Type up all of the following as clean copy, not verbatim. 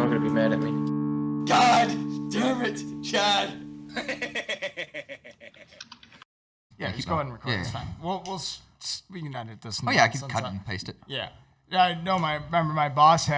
not gonna be mad at me. God damn it, Chad. Yeah, just go ahead and record. It's fine. We can edit this. Oh yeah, I can cut and paste it. Yeah. Yeah, no, remember my boss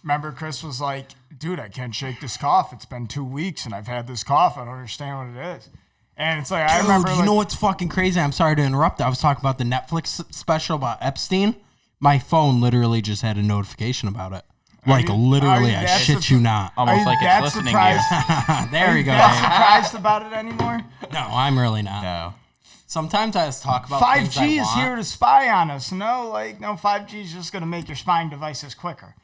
remember Chris was like, dude, I can't shake this cough. It's been 2 weeks and I've had this cough. I don't understand what it is. And it's like, I remember. You know what's fucking crazy? I'm sorry to interrupt. I was talking about the Netflix special about Epstein. My phone literally just had a notification about it. Like, literally, I shit you not. Almost like it's listening to you. There you go. Are you that surprised about it anymore? No, I'm really not. No. Sometimes I just talk about 5G is here to spy on us. No, 5G is just going to make your spying devices quicker.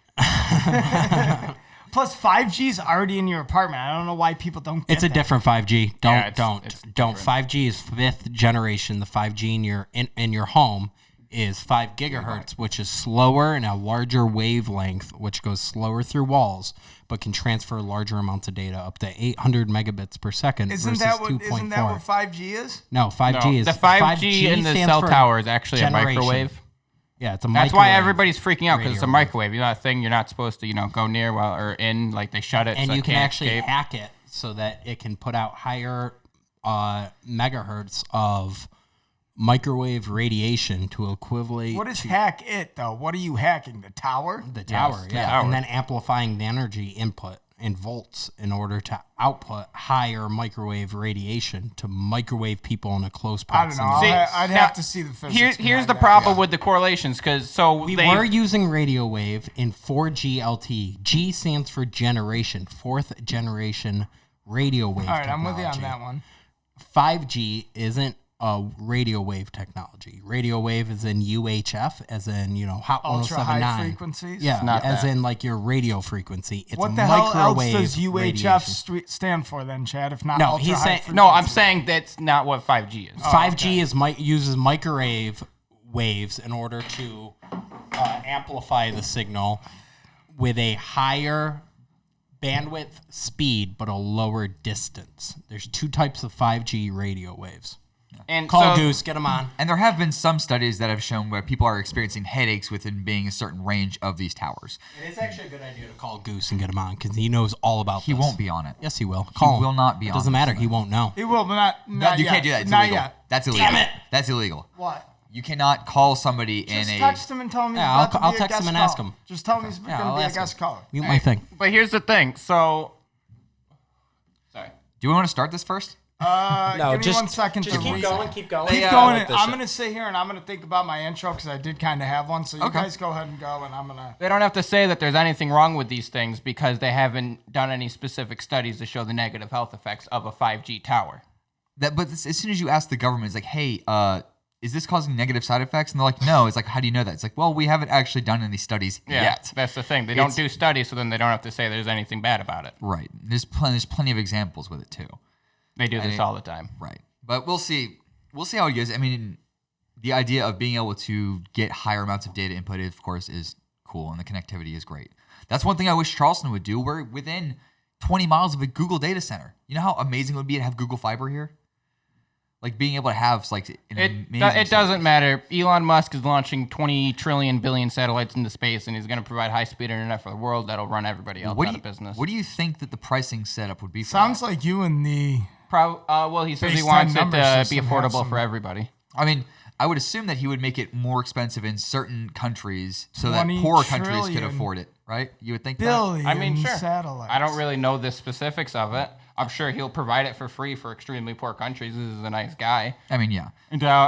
Plus, 5G is already in your apartment. I don't know why people don't get It's a that. different 5G. Don't. It's 5G is 5th generation. The 5G in your home is 5 gigahertz, which is slower and a larger wavelength, which goes slower through walls, but can transfer larger amounts of data up to 800 megabits per second versus 2.4. Isn't that what 5G is? No, 5G is the 5G in the cell tower is actually generation. a microwave. Yeah, it's a That's microwave. why everybody's freaking out because it's a radio microwave. You know, a thing you're not supposed to, go near or in. Like they shut it, and so you it can can't actually escape. hack it so that it can put out higher megahertz of microwave radiation to equivalent. What is hack it, though? What are you hacking? The tower? The tower, the yeah. tower. And then amplifying the energy input in volts in order to output higher microwave radiation to microwave people in a close I don't proximity. know. I'd have to see the physics. Here's the behind that. problem with the correlations because We were using radio wave in 4G LTE. G stands for generation, 4th generation radio wave All right, technology. I'm with you on that one. 5G isn't a radio wave technology. Radio wave is in UHF, as in, Hot Ultra 1079. high frequencies? Yeah, not as that. in like your radio frequency. It's What the hell else microwave does UHF radiation. stand for then, Chad? If not No, ultra he's high saying- frequency? No, I'm saying that's not what 5G is. 5G uses microwave waves in order to amplify the signal with a higher bandwidth speed but a lower distance. There's 2 types of 5G radio waves. And Call so, Goose, get him on. And there have been some studies that have shown where people are experiencing headaches within being a certain range of these towers. It is actually a good idea to call Goose and get him on because he knows all about He this. won't be on it. Yes, he will. Call him. will not be It on doesn't this matter. one. He won't know. It will, but not You yet. can't do that. It's not illegal. yet. That's illegal. Damn it. That's illegal. What? You cannot call somebody in Just a... text him and tell him he's Yeah, about to I'll be a text him guest and ask caller. him. Just tell him he's going to be a guest caller. Mute my thing. but here's the thing. So, sorry. Do we want to start this first? Give me 1 second to read. keep going. Keep going. I'm going to sit here and I'm going to think about my intro because I did kind of have one. So you guys go ahead and go and I'm going to... They don't have to say that there's anything wrong with these things because they haven't done any specific studies to show the negative health effects of a 5G tower. But as soon as you ask the government, it's like, hey, is this causing negative side effects? And they're like, no. It's like, how do you know that? It's like, well, we haven't actually done any studies yet. That's the thing. They don't do studies, so then they don't have to say there's anything bad about it. Right. There's plenty of examples with it too. They do this all the time. Right. But we'll see. We'll see how it goes. I mean, the idea of being able to get higher amounts of data input, of course, is cool, and the connectivity is great. That's one thing I wish Charleston would do. We're within 20 miles of a Google data center. You know how amazing it would be to have Google Fiber here? Like being able to have It doesn't matter. Elon Musk is launching 20 trillion billion satellites into space, and he's going to provide high-speed internet for the world that'll run everybody else out of business. What do you think that the pricing setup would be for Sounds that? like you and the... Well, he says he FaceTime wants it number to be system has affordable some- for everybody. I mean, I would assume that he would make it more expensive in certain countries so that 20 poorer countries could trillion afford it, right? You would think that? billion I mean, sure. satellites. I don't really know the specifics of it. I'm sure he'll provide it for free for extremely poor countries. This is a nice guy. I mean, yeah.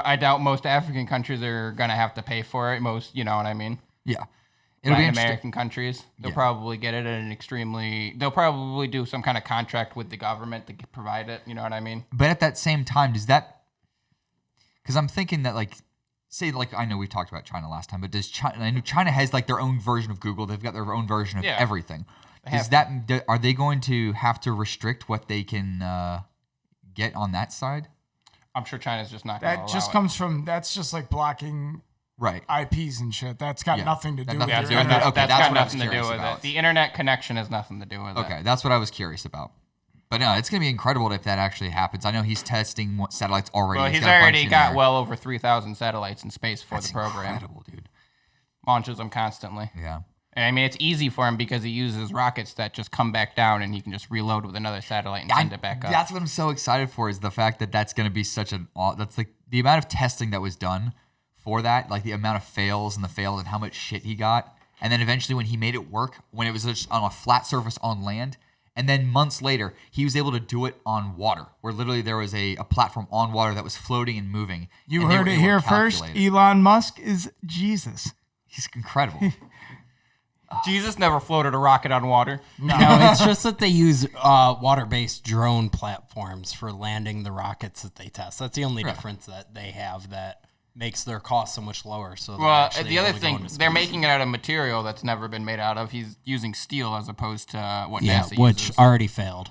I doubt most African countries are going to have to pay for it. Most, you know what I mean? Yeah. It'll be Latin interesting. American countries, they'll Yeah. probably get it at they'll probably do some kind of contract with the government to provide it. You know what I mean? But at that same time, does that... Because I'm thinking that, like, say, like, I know we talked about China last time, but does China... I know China has, like, their own version of Google. They've got their own version of everything. Are they going to have to restrict what they can get on that side? I'm sure China's just not going to allow That just it. comes from... That's just like blocking... Right. IPs and shit. That's got nothing to do with nothing your to do with it. internet. Okay, that's that's got what I was nothing to do curious with about. it. The internet connection has nothing to do with it. Okay, that's what I was curious about. But no, it's going to be incredible if that actually happens. I know he's testing satellites already. Well, he's got a bunch already in got there. well over 3,000 satellites in space for That's the program. incredible, dude. Launches them constantly. Yeah. I mean, it's easy for him because he uses rockets that just come back down, and he can just reload with another satellite and send it back up. That's what I'm so excited for, is the fact that that's going to be such an... That's like the amount of testing that was done for that, like the amount of fails and how much shit he got. And then eventually when he made it work, when it was just on a flat surface on land, and then months later, he was able to do it on water, where literally there was a platform on water that was floating and moving. You heard it here first. Elon Musk is Jesus. He's incredible. Jesus never floated a rocket on water. No, it's just that they use water-based drone platforms for landing the rockets that they test. That's the only difference that they have that makes their cost so much lower. So the other thing, they're making it out of material that's never been made out of. He's using steel as opposed to what NASA which uses. already failed.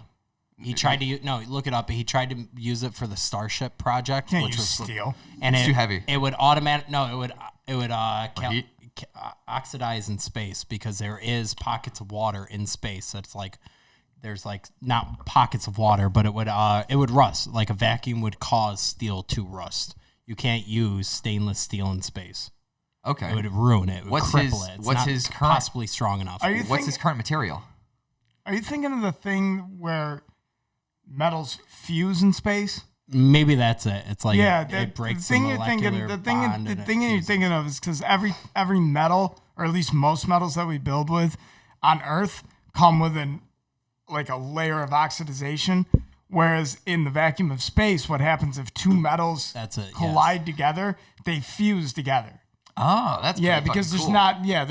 He tried to look it up. He tried to use it for the Starship project, Can't which use was steel. and It's too heavy. It would oxidize in space because there is pockets of water in space. That's like there's like not pockets of water, but it would rust. Like a vacuum would cause steel to rust. You can't use stainless steel in space. Okay. It would ruin it. It would cripple it. It's what's not his current... possibly strong enough. What's his current material? Are you thinking of the thing where metals fuse in space? Maybe that's it. It's like it breaks the thing you're thinking. The thing you're thinking of is because every metal, or at least most metals that we build with on Earth, come with a layer of oxidization. Whereas in the vacuum of space, what happens if two metals collide together? They fuse together. Oh, that's because there's cool. not a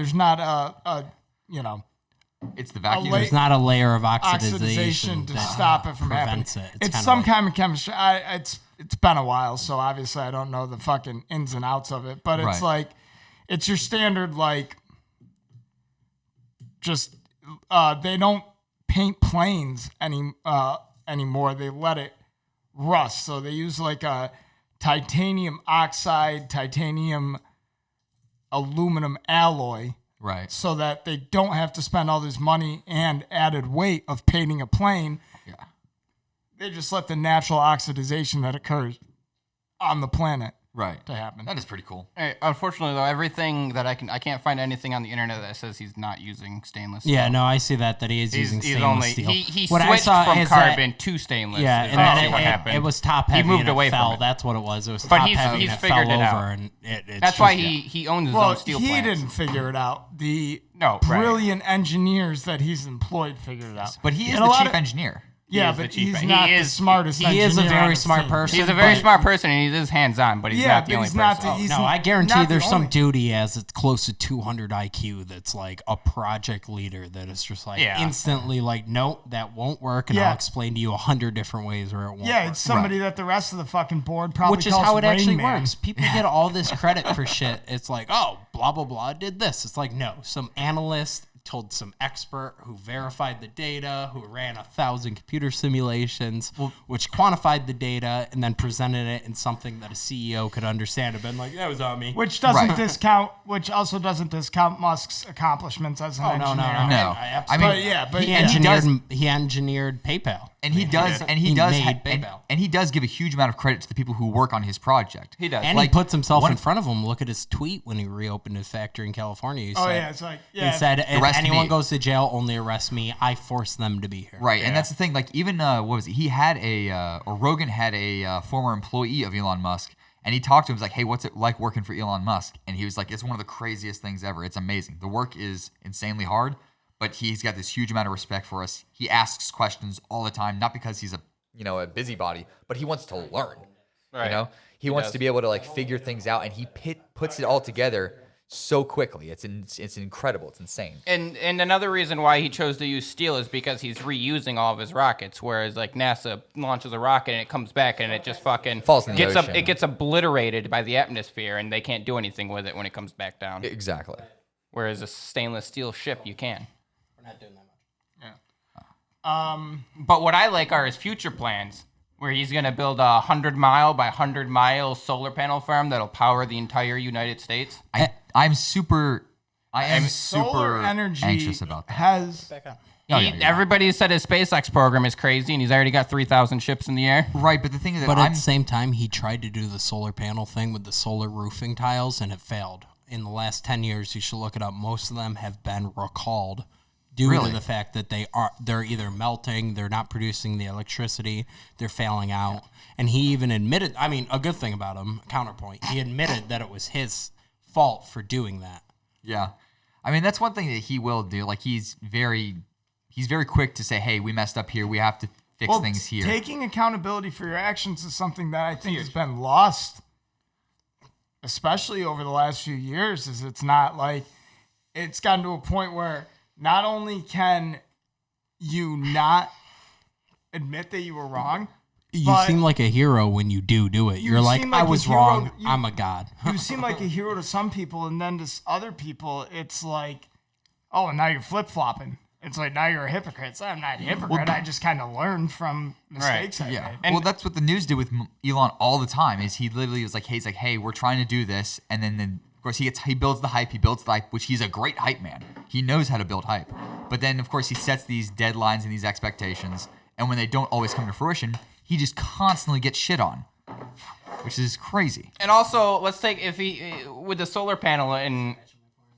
It's the vacuum. There's not a layer of oxidization to stop it from happening. It's some kind of chemistry. It's been a while, so obviously I don't know the fucking ins and outs of it. But it's it's your standard they don't paint planes anymore. They let it rust. So they use a titanium oxide, titanium aluminum alloy. Right. So that they don't have to spend all this money and added weight of painting a plane. Yeah. They just let the natural oxidization that occurs on the planet to happen. That is pretty cool. Hey, unfortunately, though, everything that I can't find anything on the internet that says he's not using stainless steel. Yeah, no, I see that he is using stainless steel. He switched from carbon to stainless. Yeah, and then it was top heavy. He moved away from from it. That's what it was. It was But top he's heavy. And figured it it fell out. over, and that's why he owns his own steel he plants. didn't figure it out. The right. brilliant engineers that he's employed figured it out. But he is the chief engineer. Yeah, but he's not the smartest engineer. He is a very on smart team. person. He's a very smart person, and he is hands-on, but he's not the only person. No, I guarantee there's some dude he has that's close to 200 IQ that's like a project leader that is just instantly nope, that won't work, and I'll explain to you 100 different ways where it won't work. Yeah, it's somebody that the rest of the fucking board probably Which is calls how it Rain actually Man. works. People get all this credit for shit. It's like, oh, blah, blah, blah, did this. It's like, no, some analyst told some expert who verified the data, who ran 1,000 computer simulations, which quantified the data and then presented it in something that a CEO could understand. And been like, that was on me. Which also doesn't discount Musk's accomplishments as an engineer. No. I mean, he engineered PayPal. And he does give a huge amount of credit to the people who work on his project. He does. And he puts himself in front of them. Look at his tweet when he reopened his factory in California. He said, if anyone goes to jail, only arrest me. I force them to be here. Right, and that's the thing. Even what was it? He had Rogan had a former employee of Elon Musk, and he talked to him. He was like, "Hey, what's it like working for Elon Musk?" And he was like, "It's one of the craziest things ever. It's amazing. The work is insanely hard." But he's got this huge amount of respect for us. He asks questions all the time, not because he's a busybody, but he wants to learn. Right. He wants to be able to figure things out, and he puts it all together so quickly. It's incredible. It's insane. And another reason why he chose to use steel is because he's reusing all of his rockets, whereas NASA launches a rocket and it comes back and it just fucking falls in the ocean. It gets obliterated by the atmosphere, and they can't do anything with it when it comes back down. Exactly. Whereas a stainless steel ship, you can. We're not doing that much. Yeah. But what I like are his future plans, where he's going to build a 100-mile by 100-mile solar panel farm that'll power the entire United States. I am super Solar energy anxious about that. Everybody said his SpaceX program is crazy, and he's already got 3,000 ships in the air. Right, but the thing is that at the same time, he tried to do the solar panel thing with the solar roofing tiles, and it failed. in the last 10 years, you should look it up, most of them have been recalled due to the fact that they're either melting, they're not producing the electricity, they're failing out. And he even admitted, I mean, a good thing about him, counterpoint, he admitted that it was his fault for doing that. Yeah. I mean, that's one thing that he will do. Like, he's very quick to say, hey, we messed up here. We have to fix things here. Taking accountability for your actions is something that I think has been lost, especially over the last few years, is it's not like it's gotten to a point where not only can you not admit that you were wrong, you seem like a hero when you do it. You're like I was wrong. I'm a god. You seem like a hero to some people, and then to other people, it's like, oh, and now you're flip-flopping. It's like, now you're a hypocrite. So I'm not a hypocrite. I just kind of learned from mistakes I made. And that's what the news did with Elon all the time, is he literally was like, hey, we're trying to do this. And then of course, he builds the hype, which he's a great hype man. He knows how to build hype. But then, of course, he sets these deadlines and these expectations. And when they don't always come to fruition, he just constantly gets shit on, which is crazy. And also, let's take, if he, with the solar panel and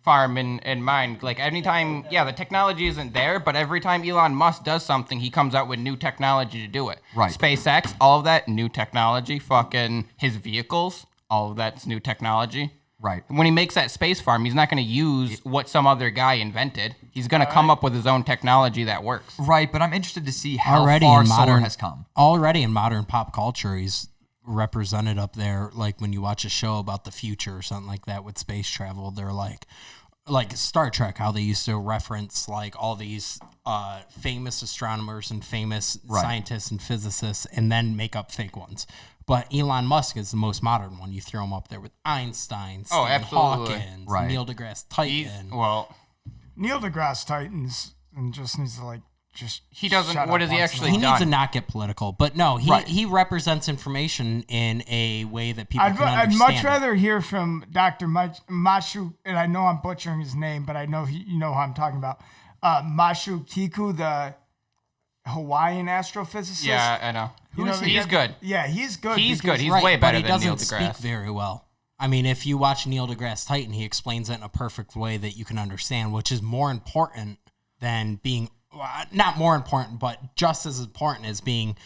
farm in mind, like anytime, the technology isn't there, but every time Elon Musk does something, he comes out with new technology to do it. Right. SpaceX, all of that, new technology. Fucking his vehicles, all of that's new technology. Right. When he makes that space farm, he's not going to use what some other guy invented. He's going to come up with his own technology that works. Right, but I'm interested to see how far solar has come. Already in modern pop culture, he's represented up there. Like when you watch a show about the future or something like that with space travel, they're like Star Trek, how they used to reference like all these famous astronomers and famous scientists and physicists and then make up fake ones. But Elon Musk is the most modern one. You throw him up there with Einstein, Stephen Hawking, Neil deGrasse Tyson. Neil deGrasse Tyson and just needs to he doesn't. What has he actually done? He needs to not get political, but no, he represents information in a way that people can understand. I'd much rather hear from Dr. Mashu, and I know I'm butchering his name, but I know you know who I'm talking about. Mashu Kiku, the Hawaiian astrophysicist. Yeah, I know. He's good. Yeah, he's good. He's good. He's way better than Neil deGrasse. But he doesn't speak very well. I mean, if you watch Neil deGrasse Tyson, he explains it in a perfect way that you can understand, which is more important than being, not more important, but just as important as being.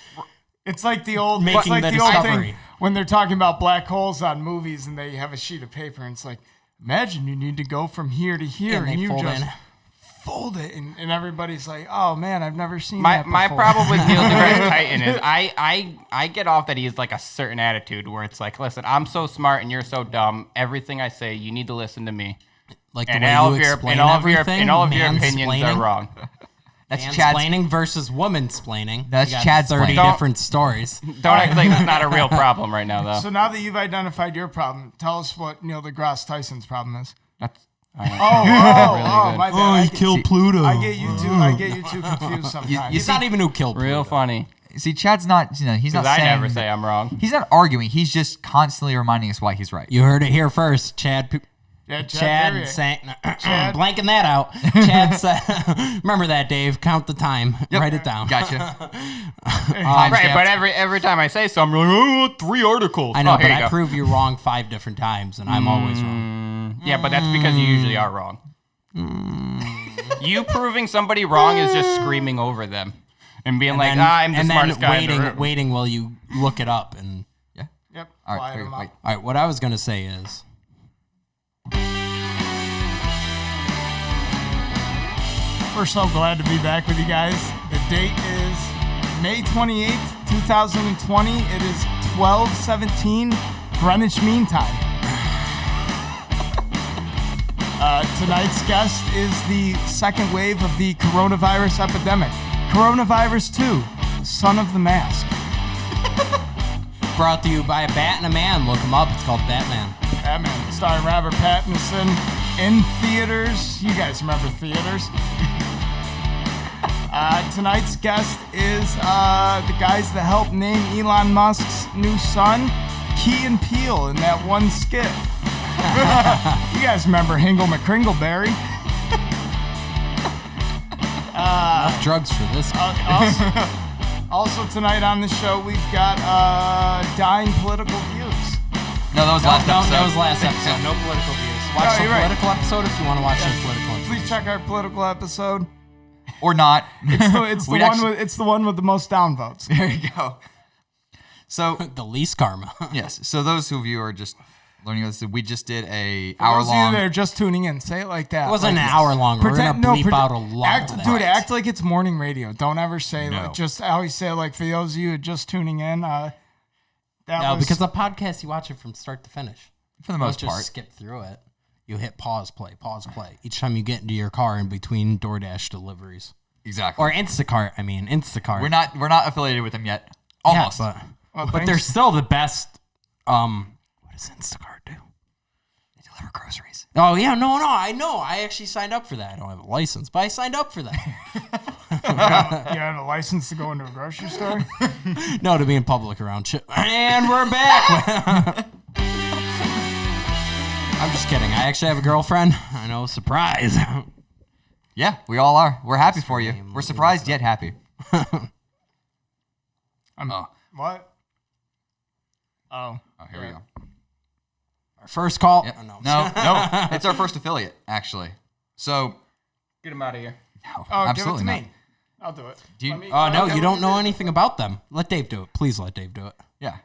It's like the old, discovery thing when they're talking about black holes on movies and they have a sheet of paper and it's like, imagine you need to go from here to here and you just fold it, and everybody's like, oh man, I've never seen that before. My problem with Neil deGrasse Tyson is I get off that he's like a certain attitude where it's like, listen, I'm so smart and you're so dumb. Everything I say, you need to listen to me. Like and all of your opinions are wrong. That's mansplaining versus woman-splaining. That's Chad's 30 different stories. Don't act like that's not a real problem right now, though. So now that you've identified your problem, tell us what Neil deGrasse Tyson's problem is. Really my bad. Oh, he killed Pluto. I get you two confused sometimes. He's not even who killed Pluto. Real funny. See, Chad's not, he's not saying. I never say I'm wrong. He's not arguing. He's just constantly reminding us why he's right. You heard it here first, Chad. Chad saying, blanking that out. Chad said, remember that, Dave. Count the time. Yep. Write it down. Gotcha. Right, but every time I say something, you're like, 3 articles. I know, but I prove you wrong 5 different times, and I'm always wrong. Yeah, but that's because you usually are wrong. You proving somebody wrong is just screaming over them and being I'm the smartest guy in the room. Waiting while you look it up. And Yep. All right, wait. All right, what I was going to say is, we're so glad to be back with you guys. The date is May 28th, 2020. It is 12:17 Greenwich Mean Time. Tonight's guest is the second wave of the coronavirus epidemic. Coronavirus 2, Son of the Mask. brought to you by a bat and a man. Look him up. It's called Batman. Batman, starring Robert Pattinson in theaters. You guys remember theaters? Tonight's guest is the guys that helped name Elon Musk's new son, Key and Peele, in that one skit. You guys remember Hingle McCringleberry? Enough drugs for this. Also tonight on the show, we've got Dying Political Views. No, that was last episode. That was last episode. No political views. Watch the you're right. political episode if you want to watch the political episode. Please check our political episode. Or not. It's the one with the most downvotes. There you go. So The least karma. yes. So those of you who are just learning this, we just did a For hour those of you long. that are just tuning in, say it like that. It wasn't like an hour long. We're going to bleep out a lot act, of that. Dude, act like it's morning radio. Don't ever say No. like, just, I always say like, for those of you who are just tuning in, Because the podcast, you watch it from start to finish. For the Don't most just part. skip through it. You hit pause, play. Each time you get into your car in between DoorDash deliveries. Exactly. Or Instacart. We're not affiliated with them yet. Almost. Yeah, Well, but they're still the best. What does Instacart do? They deliver groceries. Oh, yeah. No, I know. I actually signed up for that. I don't have a license, but I signed up for that. you have a license to go into a grocery store? No, to be in public around shit. And we're back. I'm just kidding. I actually have a girlfriend. I know, surprise. Yeah, we all are. We're happy for you. We're surprised yet happy. What? Oh, here we go. Our first call. Yep. Oh, no. No. It's our first affiliate, actually. So, Get him out of here. no, Oh, absolutely give it to not. me. I'll do it. Do you- Let me- Oh, no, okay, you don't let me know do it. anything about them. Let Dave do it. Please let Dave do it. Yeah.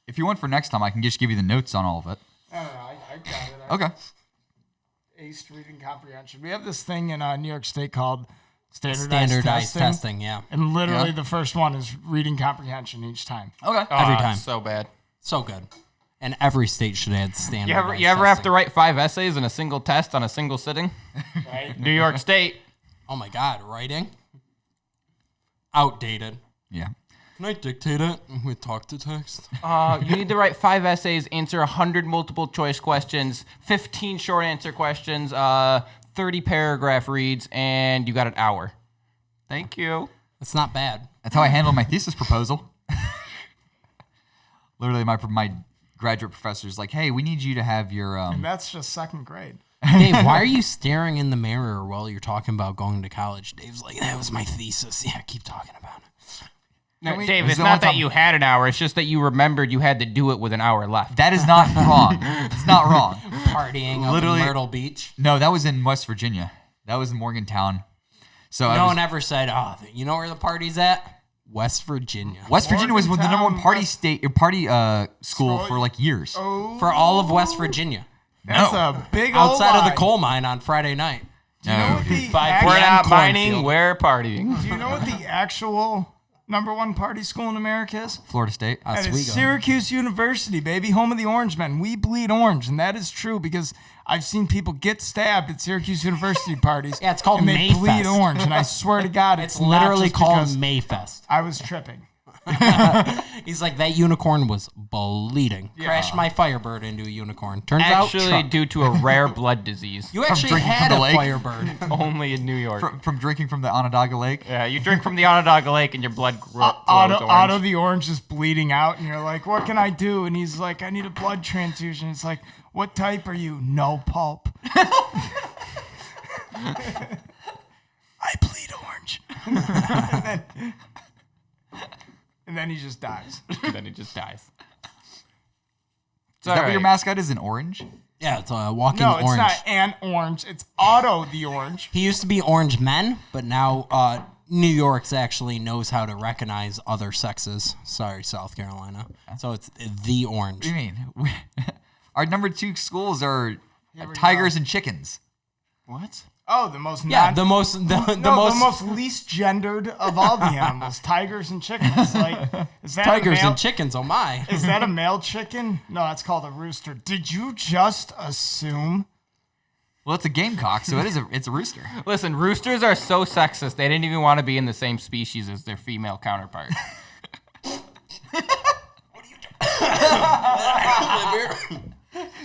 If you want for next time, I can just give you the notes on all of it. No, I got it. Okay. Aced reading comprehension. We have this thing in New York State called standardized testing. testing, yeah. And literally Yeah. the first one is reading comprehension each time. Okay. Every time. So bad. So good. And every state should add standard. You ever have to write 5 essays in a single test on a single sitting? Right? New York State. Oh my God, writing? Outdated. Yeah. Can I dictate it with talk to text? You need to write 5 essays, answer 100 multiple choice questions, 15 short answer questions, 30 paragraph reads, and you got an hour. Thank you. It's not bad. That's how I handled my thesis proposal. Literally, my graduate professor's like, hey, we need you to have your... And that's just second grade. Dave, why are you staring in the mirror while you're talking about going to college? Dave's like, that was my thesis. Yeah, keep talking about it. No, we- Dave, This it's is the not one that time- you had an hour. It's just that you remembered you had to do it with an hour left. That is not wrong. It's not wrong. Partying up Literally- in Myrtle Beach. No, that was in West Virginia. That was in Morgantown. So No one ever said, oh, you know where the party's at? West Virginia. West Virginia was the number one Morgantown, party West- state or party school for like years. For all of West Virginia. That's No. a big old Outside of lie. the coal mine on Friday night. Do you know what the 5 act- We're PM not cornfield. mining, we're partying. Do you know what the actual number one party school in America is? Florida State. That Oswego. is Syracuse University, baby, home of the Orange Men. We bleed orange, and that is true because I've seen people get stabbed at Syracuse University parties. Yeah, it's called and they bleed Mayfest. orange, and I swear to God, It's not literally just called because Mayfest. I was tripping. He's like, that unicorn was bleeding. Crashed my Firebird into a unicorn. Turns out, Actually, truck. due to a rare blood disease. You actually drinking had from a the lake? Firebird. Only in New York. From drinking from the Onondaga Lake. Yeah, you drink from the Onondaga Lake and your blood glows Otto, orange. the orange is bleeding out, and you're like, what can I do? And he's like, I need a blood transfusion. It's like, what type are you? No pulp. I bleed orange. and then he just dies. And then he just dies. Is that what your mascot is? An orange? Yeah, it's a walking No, it's orange. not an orange. It's Otto the orange. He used to be Orange Men, but now New York's actually knows how to recognize other sexes. Sorry, South Carolina. So it's the Orange. What do you mean? Our number 2 schools are we tigers and chickens. What? Oh, the most Yeah, the most least gendered of all the animals, tigers and chickens. Like, is that tigers a male, and chickens. Oh my! Is that a male chicken? No, that's called a rooster. Did you just assume? Well, it's a gamecock, so it's a rooster. Listen, roosters are so sexist, they didn't even want to be in the same species as their female counterpart.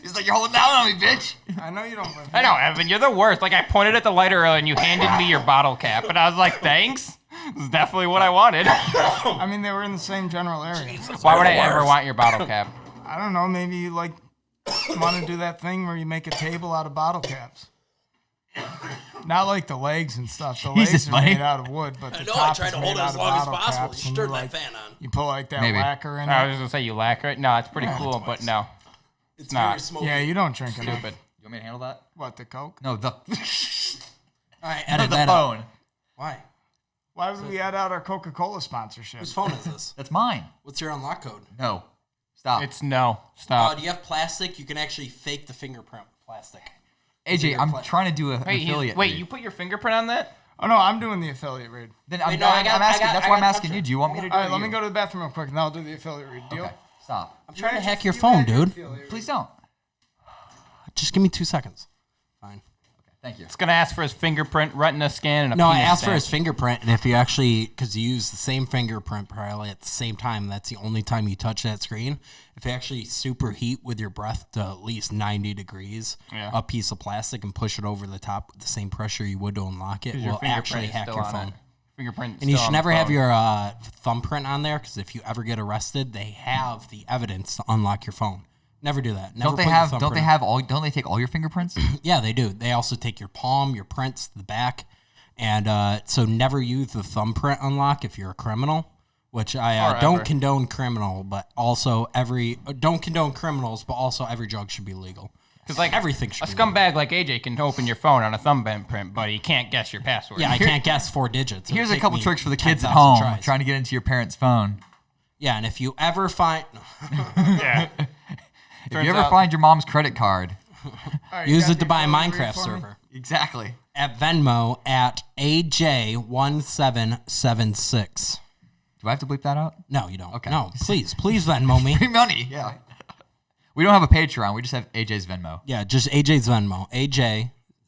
He's like, you're holding down on me, bitch. I know you don't live I know, Evan, you're the worst. Like, I pointed at the lighter earlier and you handed me your bottle cap, and I was like, thanks. This is definitely what I wanted. I mean, they were in the same general area. Why would I ever want your bottle cap? I don't know. Maybe you like want to do that thing where you make a table out of bottle caps. Not like the legs and stuff. The legs Jesus, are buddy. made out of wood, but the I know, top I tried is to made hold it out as of long as bottle possible. caps, You and stirred you, that like, fan on. you put like that Maybe. lacquer in I it. was just gonna say you lacquer it. No, it's pretty cool, but no. It's not. very smoky. Yeah, you don't drink enough. Stupid. You want me to handle that? What, the Coke? No, the All right, edit the that phone. out. Why? Why would we add out our Coca-Cola sponsorship? Whose phone is this? That's mine. What's your unlock code? No, stop. It's no. Stop. Do you have plastic? You can actually fake the fingerprint with plastic. AJ, I'm trying to do an Wait, affiliate. wait, read. you put your fingerprint on that? Oh, no, I'm doing the affiliate read. Then Wait, I'm, no, I I'm got- asking. I got- That's I why I'm got asking touch you. it. Do you want me to do All it? right, or let me you? go to the bathroom real quick, and then I'll do the affiliate read. Deal? Okay, stop. I'm trying to hack your phone, dude. Please don't. Just give me 2 seconds. Fine. Thank you. It's gonna ask for his fingerprint, retina scan, and a No, I penis asked for stamp. his fingerprint, and if you actually, because you use the same fingerprint probably at the same time, that's the only time you touch that screen. If you actually superheat with your breath to at least 90 degrees, Yeah. a piece of plastic and push it over the top with the same pressure you would to unlock it, Your will actually fingerprint is hack still your on phone. it. Fingerprint. And you still should on the never have phone. your thumbprint on there, because if you ever get arrested, they have the evidence to unlock your phone. Never do that. Never Don't they put your have? Don't they thumbprint- have all? Don't they take all your fingerprints? Yeah, they do. They also take your palm, your prints, the back, and so never use the thumbprint unlock if you're a criminal. Which I Or don't ever. condone criminal, but also don't condone criminals, but also every drug should be legal. Because like everything a should be scumbag like AJ can open your phone on a thumbprint, but he can't guess your password. Yeah, I can't guess 4 digits. It'll Here's a take couple me tricks for the kids at 10,000 home tries. trying to get into your parents' phone. Yeah, and if you ever find, yeah. If Turns you ever out- find your mom's credit card, All right, you use got it to the buy a affiliate read Minecraft for me? server exactly. at Venmo at AJ1776. Do I have to bleep that out? No, you don't. Okay. No, please Venmo me. Free money. Yeah. We don't have a Patreon. We just have AJ's Venmo. Yeah, just AJ's Venmo.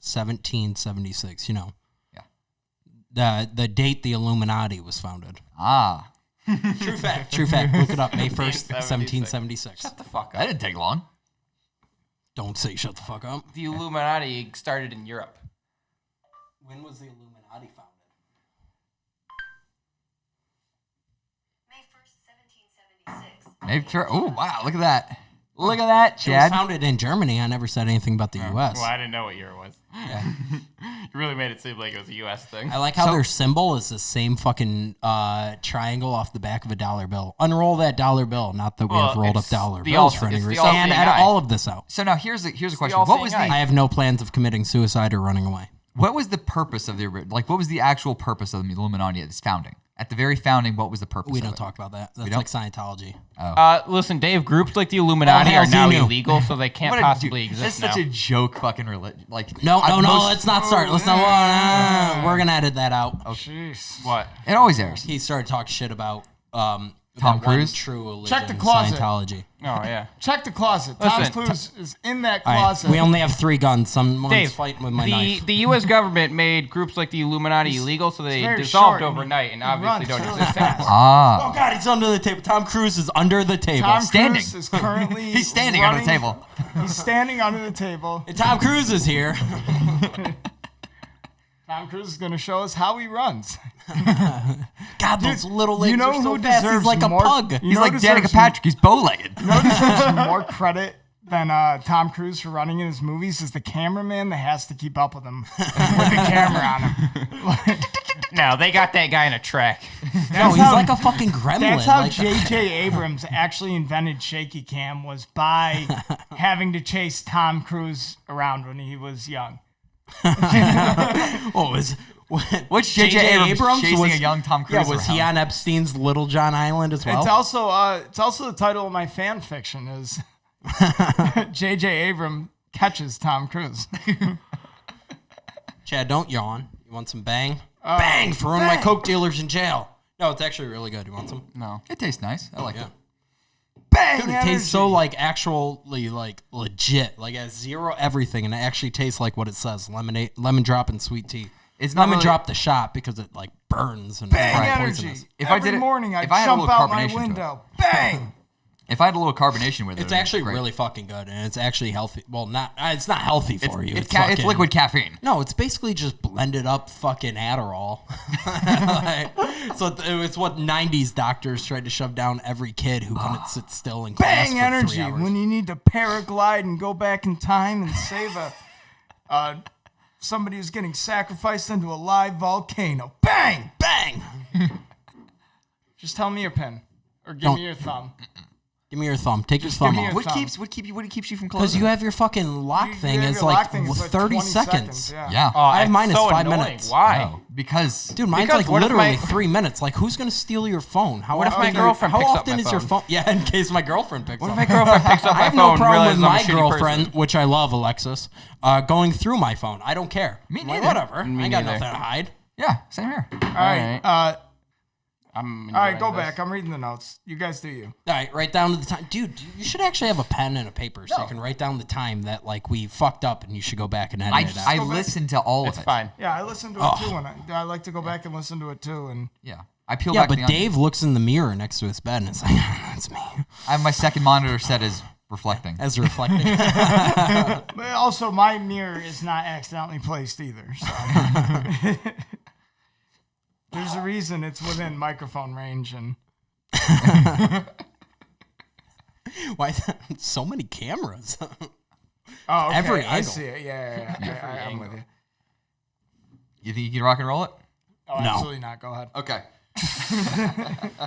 AJ1776, you know. Yeah. The date the Illuminati was founded. Ah, True fact. True fact. Look it up. May 1st, 1776. Shut the fuck that up. didn't take long. Don't say shut the fuck up. The Illuminati started in Europe. When was the Illuminati founded? May 1st, 1776. Maybe. Oh wow! Look at that. Look at that, It was Chad. founded in Germany. I never said anything about the U.S. Well, I didn't know what year it was. You really made it seem like it was a U.S. thing. I like how So- their symbol is the same fucking triangle off the back of a dollar bill. Unroll that dollar bill. Not that we Well, have rolled up it's dollar the bills all- for any it's the reason. all-seeing And edit eye. all of this out. So now here's a question. all-seeing What was eye. the I have no plans of committing suicide or running away. what was the purpose of the like? What was the actual purpose of the Illuminati at its founding? At the very founding, what was the purpose? We of don't it? talk about that. That's don't? like Scientology. Listen, Dave, groups like the Illuminati hell, are now you knew. illegal, so they can't What a possibly dude, that's exist now. such a joke, fucking religion. Like No, most- let's not start. Let's not. We're gonna edit that out. Jeez. What? It always airs. He started talking shit about Tom that one Cruise? true religion, Check the closet. Scientology. Oh, yeah. Check the closet. Tom Listen, Cruise is in that All right, closet. we only have 3 guns. Someone's Dave, fighting with my knife. the U.S. government made groups like the Illuminati illegal, so they very dissolved short and overnight and he obviously runs don't really exist fast. anymore. Ah, Oh God, he's under the table. Tom Cruise is under the table. Tom standing. Cruise is currently he's standing under the running- table. He's standing under the table. And Tom Cruise is here. Tom Cruise is going to show us how he runs. God, those little legs you know are so who fast. deserves He's like a more- pug. you He's know like who Danica deserves- Patrick. He's bow-legged. You know who deserves more credit than Tom Cruise for running in his movies is the cameraman that has to keep up with him with the camera on him. No, they got that guy in a track. No, he's how- like a fucking gremlin. That's how like, J.J. Abrams actually invented shaky cam, was by having to chase Tom Cruise around when he was young. oh, is Which J.J. Abrams chasing was a young Tom Cruise Yeah, was he around? on Epstein's Little John Island as well? It's also the title of my fan fiction is J.J. Abrams catches Tom Cruise. Chad, don't yawn. You want some bang? Bang! For one of my coke dealers in jail. No, it's actually really good. You want some? No. It tastes nice. I like Yeah. it. Bang! Dude, it tastes so like actually like legit. Like it has zero everything, and it actually tastes like what it says: lemonade, lemon drop, and sweet tea. It's not Lemon really- drop the shot because it like burns and Bang it's probably energy. poisonous. If I Every did it- morning I if I had a jump little out my carbonation to it. window. Bang! If I had a little carbonation with it, It's it'd be actually great. really fucking good, and it's actually healthy. Well, not it's not healthy for you. It's fucking- liquid caffeine. No, it's basically just blended up fucking Adderall. So it's what 90s doctors tried to shove down every kid who couldn't sit still in class Bang for energy 3 hours. when you need to paraglide and go back in time and save somebody who's getting sacrificed into a live volcano. Bang! Bang! Just tell me your pen or give Don't- me your thumb. Give me your thumb. Take your give thumb me your off. What keeps you from Because closing? you have your fucking lock thing You is have your like lock thing is like 30 20 seconds. Yeah. Oh, I have it's mine is so 5 annoying. minutes. Why? No, because Dude, mine's Because like what if literally my- 3 minutes. Like, who's gonna steal your phone? How What if my often girlfriend How picks up often my is your phone? phone? Yeah, in case my girlfriend picks What up. if my girlfriend picks up I my have phone no problem realizes with I'm a my shitty girlfriend, person? which I love, Alexis, going through my phone. I don't care. Me I'm like, neither. whatever. Me I ain't got neither. nothing to hide. yeah, same here. All right. I'm All right, enjoying go this. back. I'm reading the notes. You guys do you. All right, write down the time. Dude, you should actually have a pen and a paper so you can write down the time that like we fucked up and you should go back and edit it out. I listened to all It's of it. fine. Yeah, I listen to it too, and I like to go back and listen to it too. And Yeah, I peel Yeah, back. but the onion. Dave looks in the mirror next to his bed and it's like, that's me. I have my second monitor set as reflecting. As reflecting. but also, my mirror is not accidentally placed either. So. There's a reason it's within microphone range, and Why so many cameras? oh, okay, Every I angle. see it. Yeah, I'm with you. You think you can rock and roll it? Oh, No. absolutely not. Go ahead. Okay.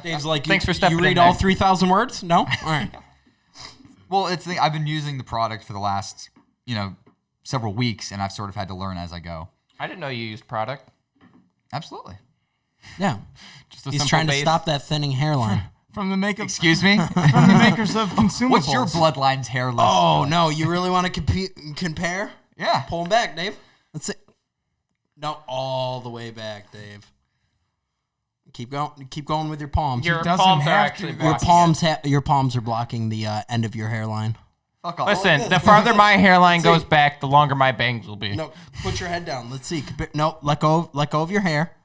Dave's like, Thanks for you stepping read in all there. 3,000 words? No? All right. Well, I've been using the product for the last, several weeks, and I've sort of had to learn as I go. I didn't know you used product. Absolutely. Yeah. Just a He's simple trying to base. stop that thinning hairline. From the makeup, Excuse me? from the makers of consumables. What's your bloodline's hair list? Oh, no. You really want to compare? Yeah. Pull him back, Dave. Let's see. No, all the way back, Dave. Keep going with your palms. Your doesn't palms are have actually to. blocking your palms are blocking the end of your hairline. Fuck off. Listen, the farther my hairline goes back, the longer my bangs will be. No, put your head down. Let's see. No, let go of your hair.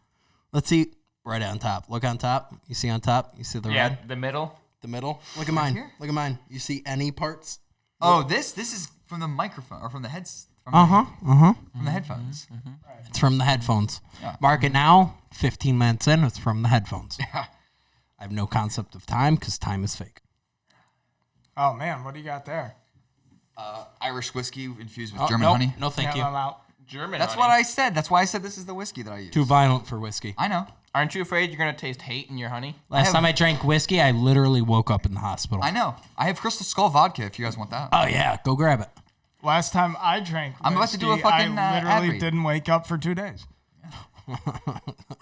Let's see. Right on top. Look on top. You see on top? You see the Yeah, red? the middle. The middle? Look at mine. here? Look at mine. You see any parts? Oh, this is from the microphone, or from the heads. From the headphones. It's from the headphones. Mark it now. 15 minutes in, it's from the headphones. I have no concept of time because time is fake. Oh man, what do you got there? Irish whiskey infused with Oh, German nope. honey. No, thank Yeah, you. I'm out. German. That's honey. what I said. That's why I said this is the whiskey that I use. Too violent for whiskey. I know. Aren't you afraid you're gonna taste hate in your honey? Last time I drank whiskey, I literally woke up in the hospital. I know. I have Crystal Skull vodka if you guys want that. Oh, yeah. Go grab it. Last time I drank, I'm about to do a whiskey, fucking, I ad literally read. didn't wake up for 2 days.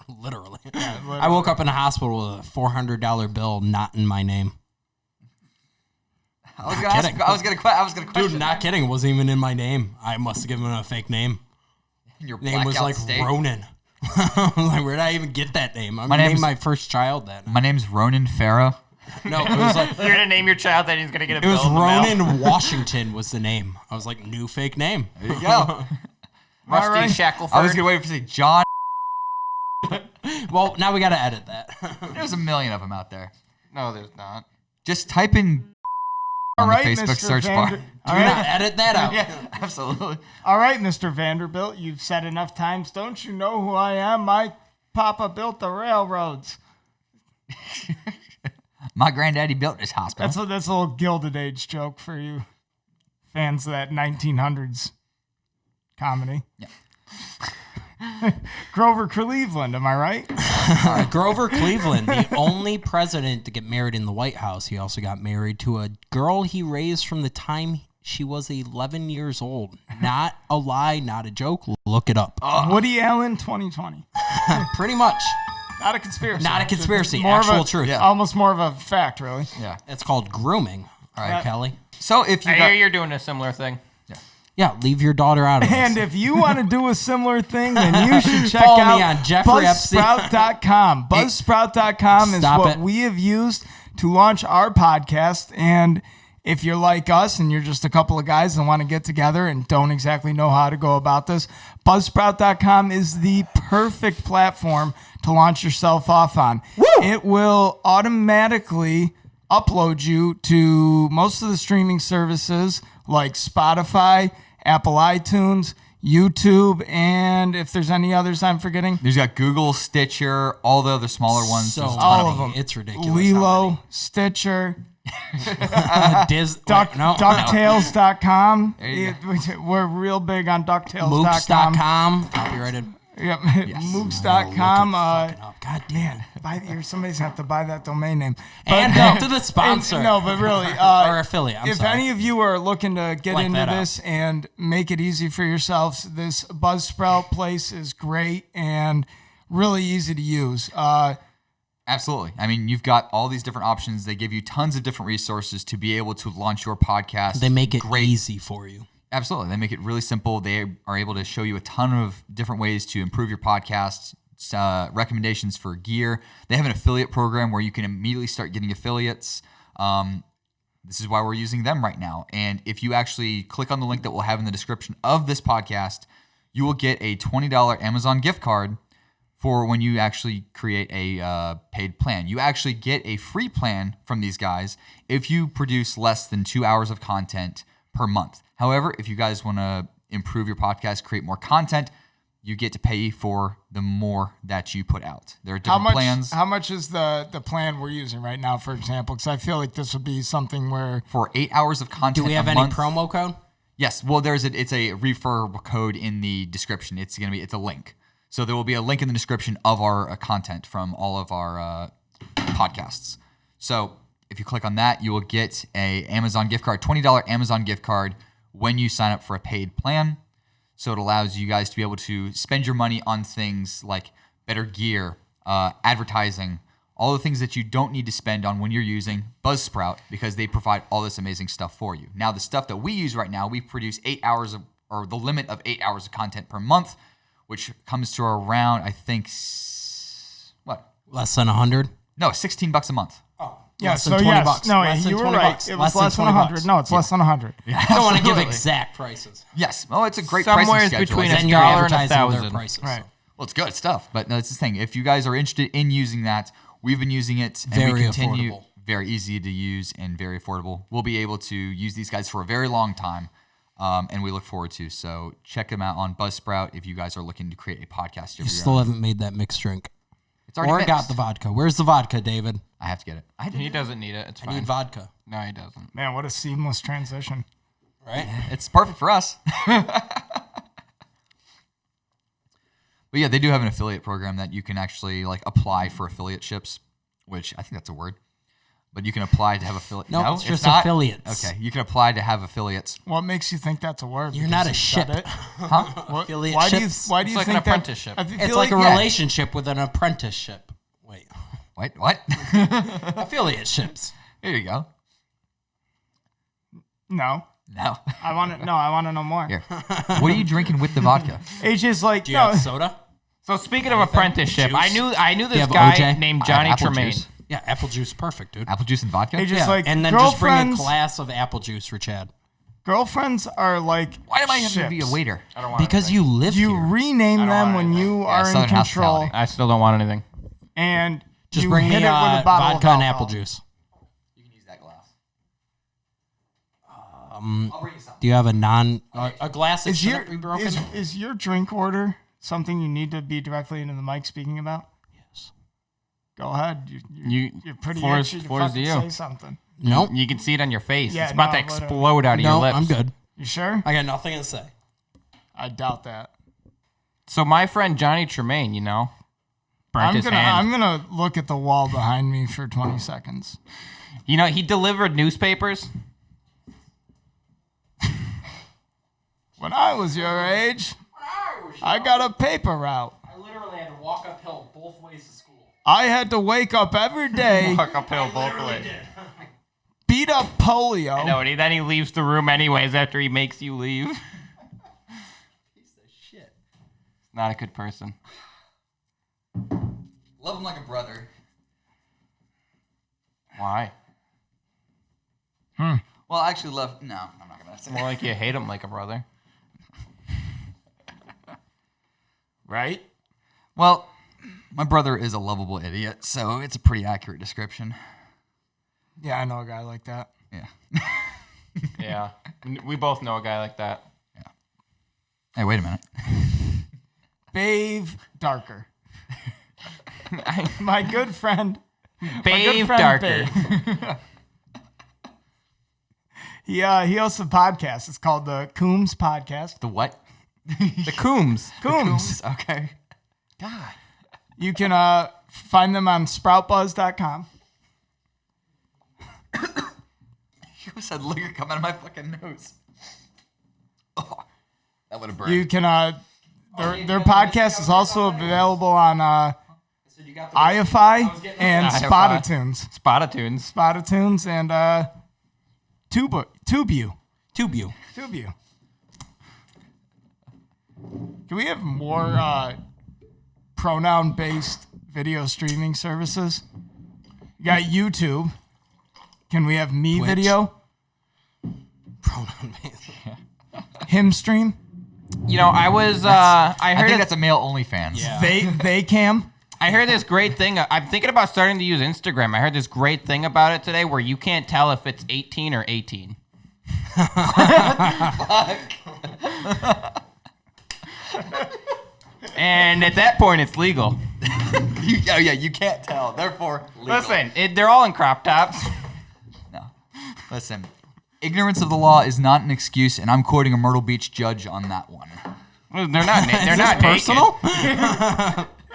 Literally. I woke up in a hospital with a $400 bill not in my name. I was gonna kidding. ask. I was gonna question. Dude, not kidding. It wasn't even in my name. I must have given him a fake name. Your Name was blackout like state. Ronan. I'm like, where did I even get that name? I'm My gonna name name's- my first child that. My name's Ronan Farah. No, it was like You're gonna name your child that he's gonna get a it was bill in the mail. Ronan Washington was the name. I was like, new fake name. There you go. Rusty Alright. Shackleford. I was gonna wait for say John. Well, now we gotta edit that. There's a million of them out there. No, there's not. Just type in on the right, Facebook Mr. search bar. Do not edit that out. Yeah, absolutely. All right, Mr. Vanderbilt, you've said enough times. Don't you know who I am? My papa built the railroads. My granddaddy built this hospital. That's a little Gilded Age joke for you fans of that 1900s comedy. Yeah. Grover Cleveland, am I right? Grover Cleveland, the only president to get married in the White House. He also got married to a girl he raised from the time she was 11 years old. Not a lie, not a joke. Look it up. Woody Allen 2020. Pretty much. Not a conspiracy. Not a conspiracy. More of Actual a- truth. Yeah. Almost more of a fact, really. Yeah. It's called grooming. All right, Kelly. So if you I got, hear you're doing a similar thing. Yeah, leave your daughter out of this. And if you want to do a similar thing, then you should check Follow out me on Jeffrey Epstein. Buzzsprout.com. Buzzsprout.com is Stop what it. we have used to launch our podcast. And if you're like us and you're just a couple of guys that want to get together and don't exactly know how to go about this, Buzzsprout.com is the perfect platform to launch yourself off on. It will automatically upload you to most of the streaming services like Spotify, Apple iTunes, YouTube, and if there's any others I'm forgetting, there's got Google, Stitcher, all the other smaller ones. So There's a ton all of of them. It's ridiculous. Lilo, Stitcher, DuckTales.com. DuckTales.com. We're real big on DuckTales.com. Mooks.com. Copyrighted. Yep. Yes. Mooks.com. God damn. Somebody's gonna have to buy that domain name. And no, to the sponsor. no, but really, or affiliate. I'm if sorry. any of you are looking to get Blank into that out. this and make it easy for yourselves, this Buzzsprout place is great and really easy to use. Absolutely. I mean, you've got all these different options. They give you tons of different resources to be able to launch your podcast. They make it easy for you. Absolutely. They make it really simple. They are able to show you a ton of different ways to improve your podcast, recommendations for gear. They have an affiliate program where you can immediately start getting affiliates. This is why we're using them right now. And if you actually click on the link that we'll have in the description of this podcast, you will get a $20 Amazon gift card for when you actually create a paid plan. You actually get a free plan from these guys if you produce less than 2 hours of content per month. However, if you guys want to improve your podcast, create more content, you get to pay for the more that you put out. There are different plans. How much is the plan we're using right now, for example? Because I feel like this would be something where For 8 hours of content Do we have a any month, promo code? Yes. Well, it's a refer code in the description. It's a link. So there will be a link in the description of our content from all of our podcasts. So if you click on that, you will get a Amazon gift card, $20 Amazon gift card when you sign up for a paid plan. So it allows you guys to be able to spend your money on things like better gear, advertising, all the things that you don't need to spend on when you're using Buzzsprout because they provide all this amazing stuff for you. Now, the stuff that we use right now, we produce 8 hours or the limit of 8 hours of content per month, which comes to around, I think, Less than 100? No, $16 a month. yeah. Less So than 20 yes, bucks. no, Less than you were 20 right. bucks. It Less was than less than 20 100. bucks. No, it's less than 100. I don't want to give Absolutely. exact prices. Yes. Oh, it's a great Somewhere pricing is schedule. between It's- a Then you're dollar and a advertising their thousand. prices. Right. Well, it's good stuff, but no, it's the thing. If you guys are interested in using that, we've been using it, and Very we continue. affordable. Very easy to use and very affordable. We'll be able to use these guys for a very long time, and we look forward to. So check them out on Buzzsprout if you guys are looking to create a podcast. You still haven't made that mixed drink. It's already Or mixed. got the vodka. Where's the vodka, David? I have to get it. He doesn't need it. It's I fine. need vodka. No, he doesn't. Man, what a seamless transition. Right? It's perfect for us. But yeah, they do have an affiliate program that you can actually like apply for affiliateships, which I think that's a word. But you can apply to have affiliate. No, it's just not? affiliates. Okay, you can apply to have affiliates. What makes you think that's a word? You're Because not a you said ship. it. Huh? What- Affiliate why do you ships? why do It's you like an think apprenticeship. that? I feel It's like a yeah. relationship with an apprenticeship. Wait. What? Affiliate ships. Here you go. No, No. I want to. No, I want to know more. Here. What are you drinking with the vodka? AJ's like, Do you no. have soda? So speaking of apprenticeship, Juice? I knew you this have guy OJ? named I have Johnny apple Tremaine. juice. Yeah, apple juice. Perfect, dude. Apple juice and vodka? AJ's Yeah, like, and then just bring a girlfriends. glass of apple juice for Chad. Girlfriends are like. Why am I having to be a ships. waiter? I don't want Because anything. you live You here. rename I don't them want when anything. you are in Southern control, hospitality. I still don't want anything. and Just you bring hit me it with a bottle vodka of and alcohol. apple juice. You can use that glass. Um, I'll bring you some. do you have a glass that Is your shouldn't be broken? is your drink order something you need to be directly into the mic speaking about? Yes. Go ahead. You're pretty floors- itchy to floors to fucking you. say something. Nope. You can see it on your face. Yeah, it's about no, to whatever. explode out of your No, lips. I'm good. You sure? I got nothing to say. I doubt that. So my friend Johnny Tremaine, burnt his hand. I'm gonna look at the wall behind me for 20 seconds. He delivered newspapers. When I was your age, I got a paper route. I literally had to walk uphill both ways to school. I had to wake up every day, Walk uphill both ways. beat up polio. No, and then he leaves the room anyways after he makes you leave. Piece of shit. Not a good person. Love him like a brother. Why? Well, I actually love. No, I'm not gonna say. More like you hate him like a brother. Right? Well, my brother is a lovable idiot, so it's a pretty accurate description. Yeah, I know a guy like that. Yeah. Yeah. We both know a guy like that. Hey, wait a minute. Bave Darker. My good friend. Babe friend Darker. Babe. He hosts a podcast. It's called the Coombs Podcast. The what? The Coombs. Coombs. Okay. God. You can find them on sproutbuzz.com. You almost had liquor come out of my fucking nose. Oh, that would have burned. You can their podcast is also available on iFi and iFi. Spotify. Spotatunes. And TubeU. Can we have more pronoun-based video streaming services? You got YouTube. Can we have me Twitch. video? Pronoun based. Him stream? You know, I was I I heard think that's a male OnlyFans. Yeah. They cam? I heard this great thing. I'm thinking about starting to use Instagram. I heard this great thing about it today where you can't tell if it's 18 or 18. And at that point, it's legal. You can't tell. Therefore, legal. Listen, they're all in crop tops. No. Listen. Ignorance of the law is not an excuse, and I'm quoting a Myrtle Beach judge on that one. They're not. They're not Personal?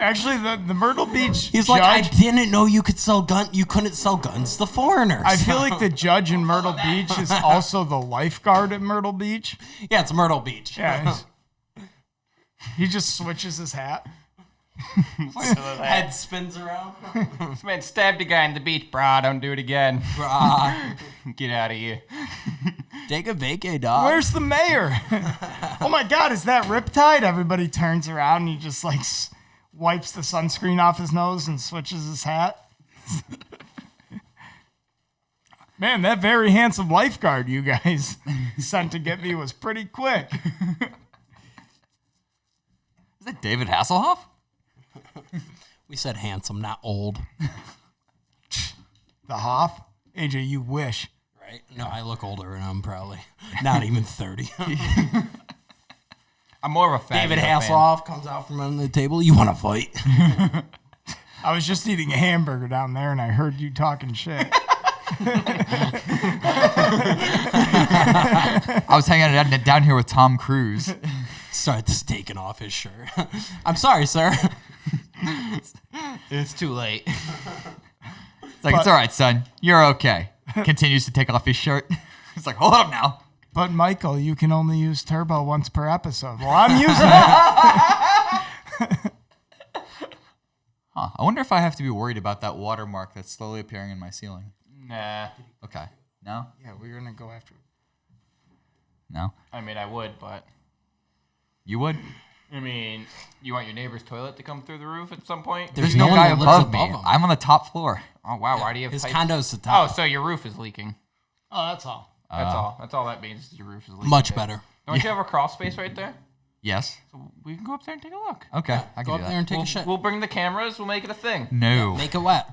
Actually, the Myrtle Beach He's judge, like, I didn't know you could sell gun. You couldn't sell guns to foreigners. I feel like the judge in Myrtle Beach is also the lifeguard at Myrtle Beach. Yeah, it's Myrtle Beach. Yeah. He just switches his hat. Head spins around. This man stabbed a guy in the beach. Brah, don't do it again. Brah. Get out of here. Take a vacay, dog. Where's the mayor? Oh my God, is that Riptide? Everybody turns around and he just like wipes the sunscreen off his nose and switches his hat. Man, that very handsome lifeguard you guys sent to get me was pretty quick. Is that David Hasselhoff? We said handsome, not old. The Hoff? AJ, you wish. Right? No, I look older and I'm probably not even 30. I'm more of a fan. David Hasselhoff comes out from under the table. You want to fight? I was just eating a hamburger down there and I heard you talking shit. I was hanging out down here with Tom Cruise. Starts taking off his shirt. I'm sorry, sir. It's too late. It's like, it's all right, son. You're okay. Continues to take off his shirt. It's like, hold up now. But Michael, you can only use turbo once per episode. Well, I'm using it. Huh. I wonder if I have to be worried about that watermark that's slowly appearing in my ceiling. Nah. Okay. No? Yeah, we're going to go after it. No? I mean, I would, but You would? I mean, you want your neighbor's toilet to come through the roof at some point? There's no no one guy that lives above me. above him. I'm on the top floor. Oh wow, why do you have His pipes? condo's the Oh, top. so your roof is leaking. Oh, that's all. That's all. That's all that means. Is your roof is leaking. Much too. better. Don't you have a crawl space right there? Yes. So we can go up there and take a look. Okay. I Go can up do there and that. take a shit. We'll bring the cameras. We'll make it a thing. No. Make it wet.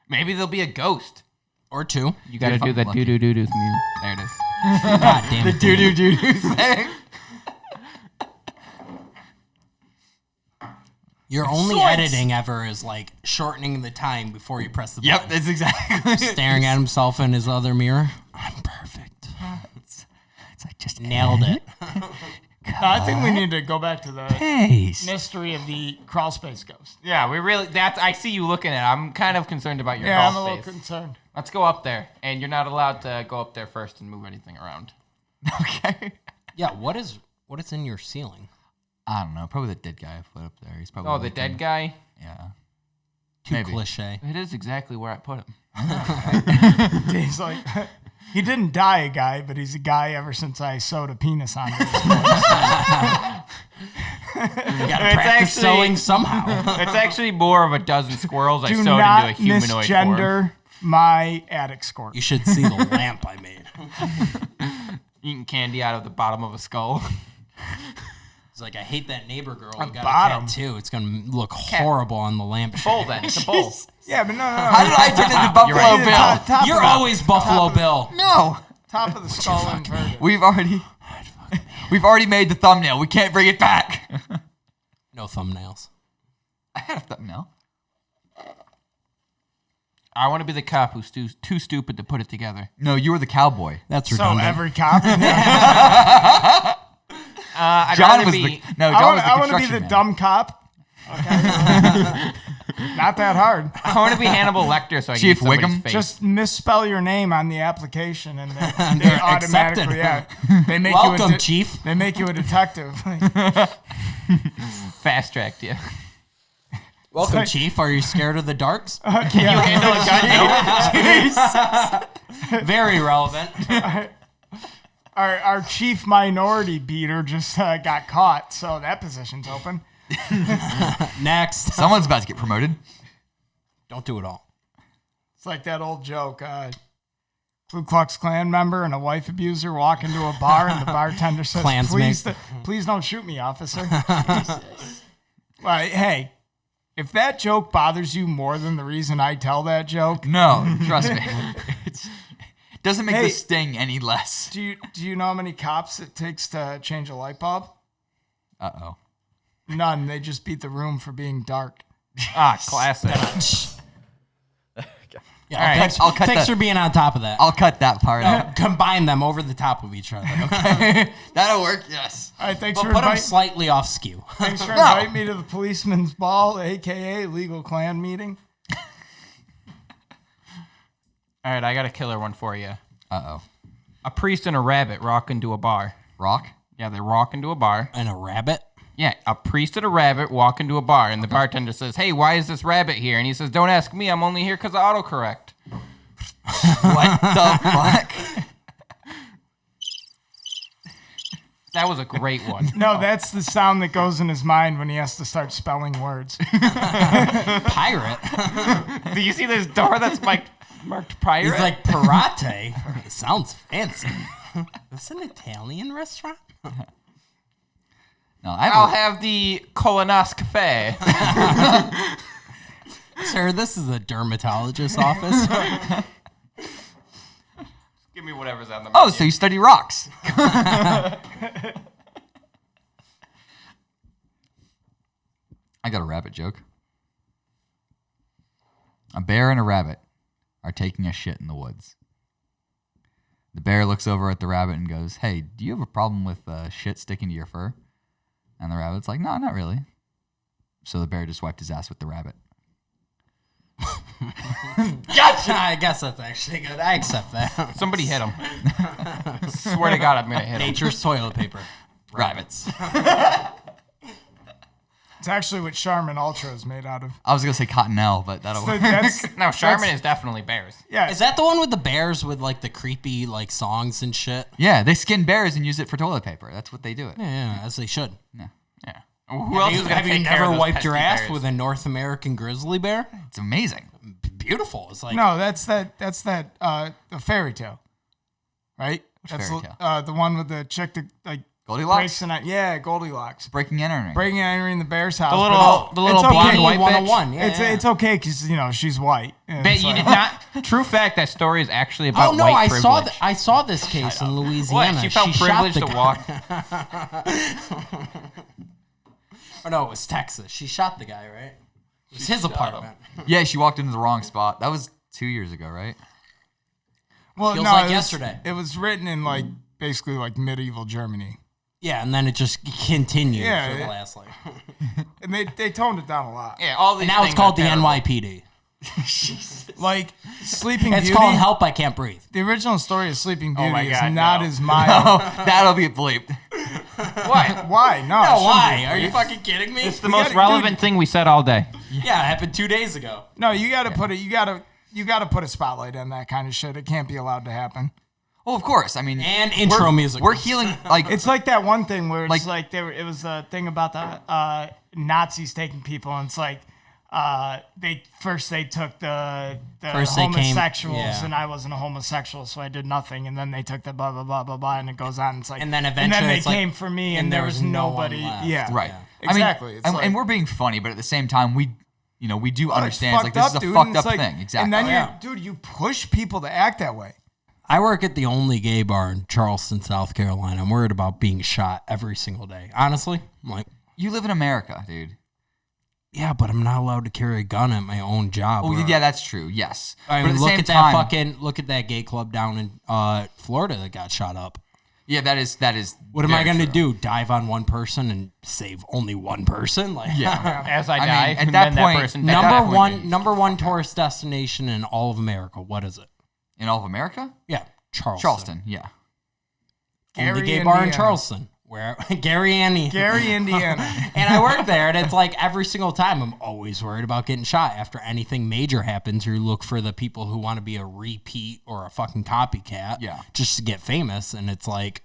Maybe there'll be a ghost. Or two. You gotta Dude, do if the I'm lucky. doo-doo-doo-doo music. There it is. God damn it. Doo-doo-doo-doo thing. Your only Swords. editing ever is like shortening the time before you press the Yep, button. that's exactly it. Staring at himself in his other mirror. I'm perfect. It's like just Nailed it. No, I think we need to go back to the pace. mystery of the crawl space ghost. Yeah, we really. That's. I see you looking at it. I'm kind of concerned about your Yeah, I'm a crawl little space. concerned. Let's go up there, and you're not allowed to go up there first and move anything around. Okay. Yeah, what is in your ceiling? I don't know. Probably the dead guy I put up there. He's probably. Oh, the looking. dead guy. Yeah. Too Maybe. cliche. It is exactly where I put him. He's like, he didn't die a guy, but he's a guy ever since I sewed a penis onto his face. You gotta practice sewing somehow. It's actually more of a dozen squirrels I Do sewed into a not humanoid form. misgender my attic squirt. You should see the lamp I made. Eating candy out of the bottom of a skull. It's like, I hate that neighbor girl who got bottom. a tattoo. It's going to look horrible on the lampshade. Bowl then. It's a bowl. Yeah, but no. How did I turn into Buffalo right. Bill? Top You're of the- always Buffalo Bill. No. top of the skull inverted. We've already made the thumbnail. We can't bring it back. No thumbnails. I had a thumbnail. I want to be the cop who's too stupid to put it together. No, you were the cowboy. That's So redundant. every cop. I'd John rather was be. the no. John was the I want to be construction the man. dumb cop, Okay, not that hard. I want to be Hannibal Lecter so I can Chief get somebody's Wiggum? face. Just misspell your name on the application, and they They're automatically, accepted. they make Welcome, you a Chief. They make you a detective. fast tracked you. Welcome, Chief. Are you scared of the darks? Can you handle a gun? Very relevant. Our chief minority beater just got caught, so that position's open. Next. Someone's about to get promoted. Don't do it all. It's like that old joke. Ku Klux Klan member and a wife abuser walk into a bar, and the bartender says, Klansmate. please don't shoot me, officer. Like, hey, if that joke bothers you more than the reason I tell that joke, No, trust me. It doesn't make Hey. the sting any less. do you know how many cops it takes to change a light bulb? Uh-oh. None. They just beat the room for being dark. Classic. Yeah, All right, thanks, I'll cut thanks that. for being on top of that. I'll cut that part out. Combine them over the top of each other. Okay? That'll work, yes. All right, thanks But for put them inviting. slightly off skew. Thanks for inviting me to the policeman's ball, aka legal Klan meeting. All right, I got a killer one for you. Uh-oh. A priest and a rabbit rock into a bar. Rock? Yeah, they walk into a bar. And a rabbit. Yeah, a priest and a rabbit walk into a bar, and the bartender says, "Hey, why is this rabbit here?" And he says, "Don't ask me. I'm only here because of autocorrect." What the fuck? That was a great one. No, that's the sound that goes in his mind when he has to start spelling words. Pirate. Do you see this door that's marked pirate? He's like, Parate. It sounds fancy. Is this an Italian restaurant? No, I'll have the colonoscopy. Sir, this is a dermatologist's office. Give me whatever's on the menu. Oh, so you study rocks. I got a rabbit joke. A bear and a rabbit are taking a shit in the woods. The bear looks over at the rabbit and goes, "Hey, do you have a problem with shit sticking to your fur?" And the rabbit's like, "No, not really." So the bear just wiped his ass with the rabbit. Gotcha! I guess that's actually good. I accept that. Somebody hit him. Swear to God, I'm gonna hit him. Nature's toilet paper. Rabbits. It's actually what Charmin Ultra is made out of. I was going to say cottonelle, but that'll So work. that's, No, Charmin is definitely bears. yeah. Is that the one with the bears with like the creepy like songs and shit? Yeah, they skin bears and use it for toilet paper. That's what they do it. Yeah, as they should. Yeah. Who else is gonna Have you take care of never those wiped your pesky ass bears? with a North American grizzly bear? It's amazing. Beautiful. It's like No, that's that the fairy tale, right? That's fairy tale? the one with the chick that like Goldilocks? breaks in it. Yeah, Goldilocks. Breaking and entering. Breaking and entering the bear's house. The but little, the little it's okay. blonde white bitch. 101. Yeah, yeah. It's okay because she's white. And Bet it's you like- did not. True fact, that story is actually about Oh no! white I privilege. saw I saw this case in Louisiana. What? She felt shot privileged the to guy. walk. Oh no, it was Texas. She shot the guy, right? It was his apartment. Yeah, she walked into the wrong spot. That was 2 years ago, right? Well, Feels no, like it was- yesterday. It was written in like basically like medieval Germany, Yeah, and then it just continued Yeah, for the it- last like. and they toned it down a lot. Yeah, all these. And now it's things called are the terrible. NYPD. Like Sleeping It's Beauty. called Help I Can't Breathe. The original story of Sleeping Beauty my is God, not no. as mild. That'll be bleeped. What? Why? No. it No, shouldn't why? be. Are you fucking kidding me? It's the most gotta- relevant thing we said all day. Yeah, it happened 2 days ago. No, you got to put it. You got to put a spotlight on that kind of shit. It can't be allowed to happen. Well, of course. I mean, And intro music. We're healing. Like, It's like that one thing where it's Like- like it was a thing about the Nazis taking people, and it's like they took the First they came- homosexuals, yeah. and I wasn't a homosexual, so I did nothing, and then they took the blah blah blah blah blah, and it goes on. It's like, And then eventually they it's like- came for me, and and there there was was no one nobody. left. Yeah, right. Yeah. exactly. I mean, It's like- and we're being funny, but at the same time, we do Oh, it's understand. It's like this fucked is a dude, fucked and up it's like- thing. Exactly. And then Yeah. you push people to act that way. I work at the only gay bar in Charleston, South Carolina. I'm worried about being shot every single day. Honestly, I'm like, You live in America, dude. yeah, but I'm not allowed to carry a gun at my own job. Oh, Or- yeah, that's true. Yes. I but mean, at the look same at time, that gay club down in Florida that got shot up. Yeah, that is. What am I very going to true. do? Dive on one person and save only one person? Like, Yeah. As I I mean, die, at and that then point, that person dies. number one tourist destination in all of America. What is it? In all of America? Yeah, Charleston, yeah. Only Gary, gay bar in Indiana. Charleston. Where Gary, Indiana. and I work there, and it's like every single time I'm always worried about getting shot. After anything major happens, you look for the people who want to be a repeat or a fucking copycat, Yeah. just to get famous, and it's like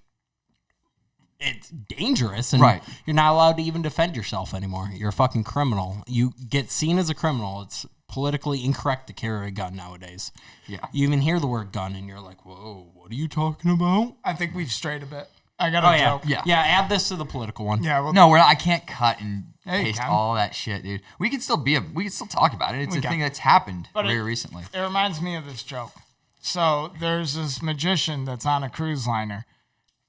it's dangerous, and Right. you're not allowed to even defend yourself anymore. You're a fucking criminal. You get seen as a criminal. It's politically incorrect to carry a gun nowadays. Yeah. You even hear the word gun, and you're like, "Whoa, what are you talking about?" I think we've strayed a bit. I got a joke. Yeah. Add this to the political one. Yeah, well, No, we're not. I can't cut and Yeah, you paste can. all that shit, dude. We can still talk about it. It's We a can. thing that's happened But very recently. It reminds me of this joke. So there's this magician that's on a cruise liner,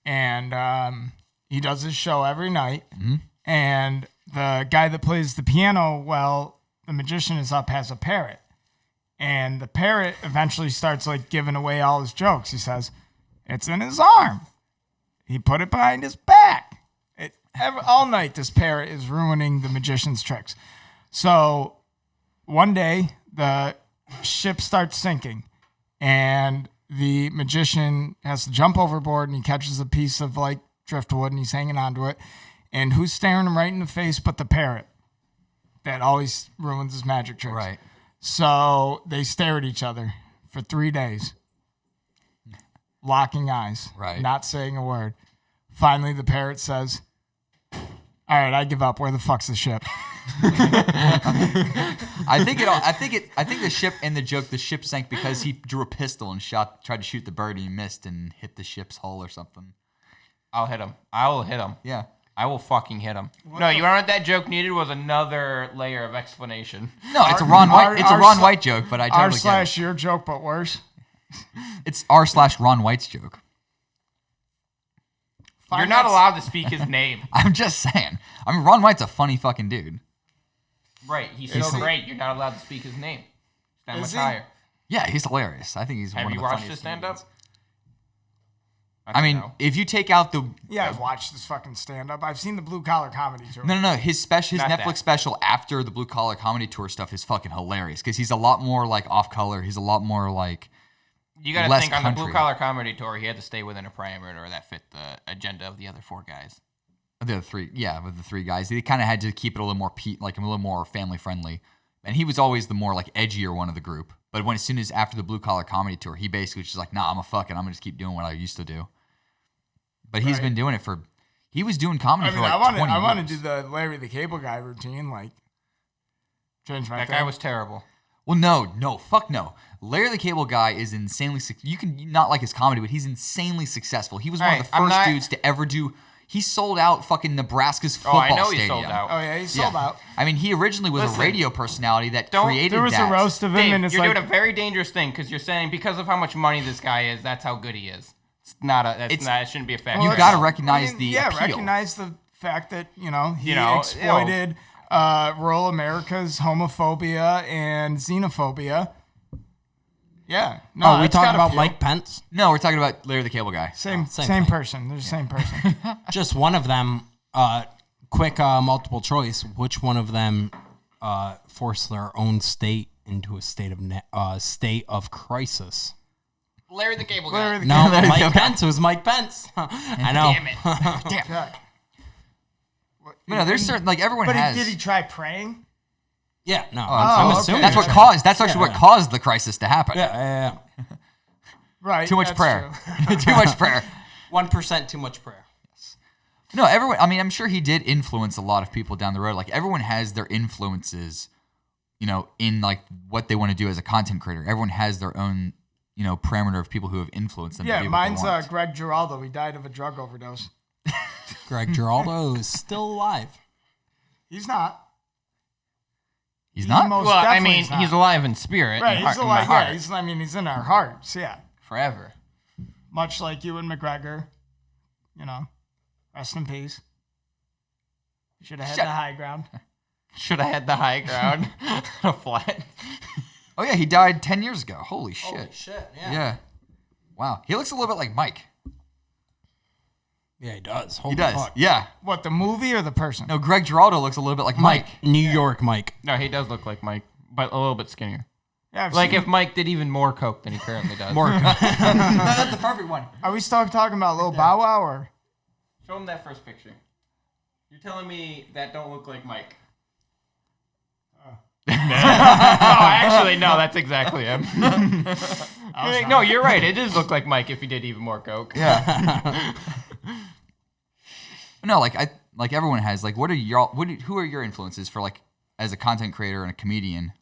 and he does his show every night. Mm-hmm. And the guy that plays the piano, well, the magician is up, has a parrot, and the parrot eventually starts like giving away all his jokes. He says, "It's in his arm. He put it behind his back." All night, this parrot is ruining the magician's tricks. So one day, the ship starts sinking, and the magician has to jump overboard, and he catches a piece of like driftwood, and he's hanging onto it. And who's staring him right in the face but the parrot that always ruins his magic tricks? Right. So they stare at each other for 3 days, locking eyes, Right. not saying a word. Finally, the parrot says, "All right, I give up. Where the fuck's the ship?" I think the ship and the joke, the ship sank because he drew a pistol and tried to shoot the bird and he missed and hit the ship's hull or something. I'll hit him. I will hit him. Yeah. I will fucking hit him. No, you know what that joke needed was another layer of explanation. No, it's a Ron White. our- It's a our Ron sl- White joke, but I totally get it. /your joke, but worse. It's r/Ron White's joke. You're not allowed to speak his name. I'm just saying. I mean, Ron White's a funny fucking dude. Right. He's Is so he? great. You're not allowed to speak his name. It's that Is much he? higher. Yeah, he's hilarious. I think he's Have one you of the watched funniest his stand-up? comedians. I mean, if you take out the Yeah, I've watched this fucking stand-up. I've seen the Blue Collar Comedy Tour. no, his Not Netflix that. special after the Blue Collar Comedy Tour stuff is fucking hilarious because he's a lot more like off color. He's a lot more like You got to less think on the country. Blue Collar Comedy Tour, he had to stay within a parameter that fit the agenda of the other four guys. the three. Yeah, with the three guys, they kind of had to keep it a little more like a little more family friendly. And he was always the more like edgier one of the group. But as soon as after the Blue Collar Comedy Tour, he basically was just like, nah, I'm gonna just keep doing what I used to do. But he's been doing it he was doing comedy for like 20 years. I want to do the Larry the Cable Guy routine, like change my That thing. guy was terrible. Well, no, fuck no. Larry the Cable Guy is insanely. You can not like his comedy, but he's insanely successful. He was one of the Alright, I'm first not- dudes to ever do. He sold out fucking Nebraska's football I know stadium. he sold out. Oh yeah, he sold out. I mean, he originally was Listen, a radio personality that don't- created There was that. a roast of him, Dave, and it's you're like doing a very dangerous thing because you're saying because of how much money this guy is, that's how good he is. It's not a. It shouldn't be a fact. You Well, gotta it's- recognize the appeal. recognize the fact that he You know, exploited rural America's homophobia and xenophobia. Yeah, no, Oh, we it's talking got about appeal. Mike Pence? No, we're talking about Larry the Cable Guy. Same thing. person. They're the same person. Just one of them. Quick multiple choice. Which one of them forced their own state into a state of crisis? Larry the Cable Guy. Larry the No, Larry the Mike Cable Guy. Pence. It was Mike Pence. I know. Damn it. Damn. Guy. But no, there's certain like everyone But has. did he try praying? Yeah, no. I'm okay. assuming. That's what caused. That's actually what caused the crisis to happen. Yeah. Right. Too much that's prayer. true. Too much prayer. 1% too much prayer. No, everyone. I mean, I'm sure he did influence a lot of people down the road. Like everyone has their influences, in like what they want to do as a content creator. Everyone has their own, parameter of people who have influenced them. to Yeah, do what they mine's want. Greg Giraldo. He died of a drug overdose. Greg Giraldo is still alive. He's not. He's not. Most Well, I definitely mean, not. he's alive in spirit. Right, in he's heart, in my alive. heart, Yeah, he's in our hearts. Yeah, forever. much like you and McGregor. Rest in peace. Should have had Shut- the high ground. Should have had the high ground. A flat. Oh yeah, he died 10 years ago. Holy shit. Shit, Yeah. Wow. He looks a little bit like Mike. Yeah, he does. He Holy does. fuck. Yeah. What, the movie or the person? No, Greg Giraldo looks a little bit like Mike. New York Mike. No, he does look like Mike, but a little bit skinnier. Yeah, I've Like seen- if Mike did even more coke than he currently does. More. No, that's the perfect one. Are we still talking about Lil Bow Wow or? Show him that first picture. You're telling me that don't look like Mike. No, actually, no, that's exactly him. No, you're right. It does look like Mike if he did even more coke. Yeah. No, like everyone has like who are your influences for like as a content creator and a comedian?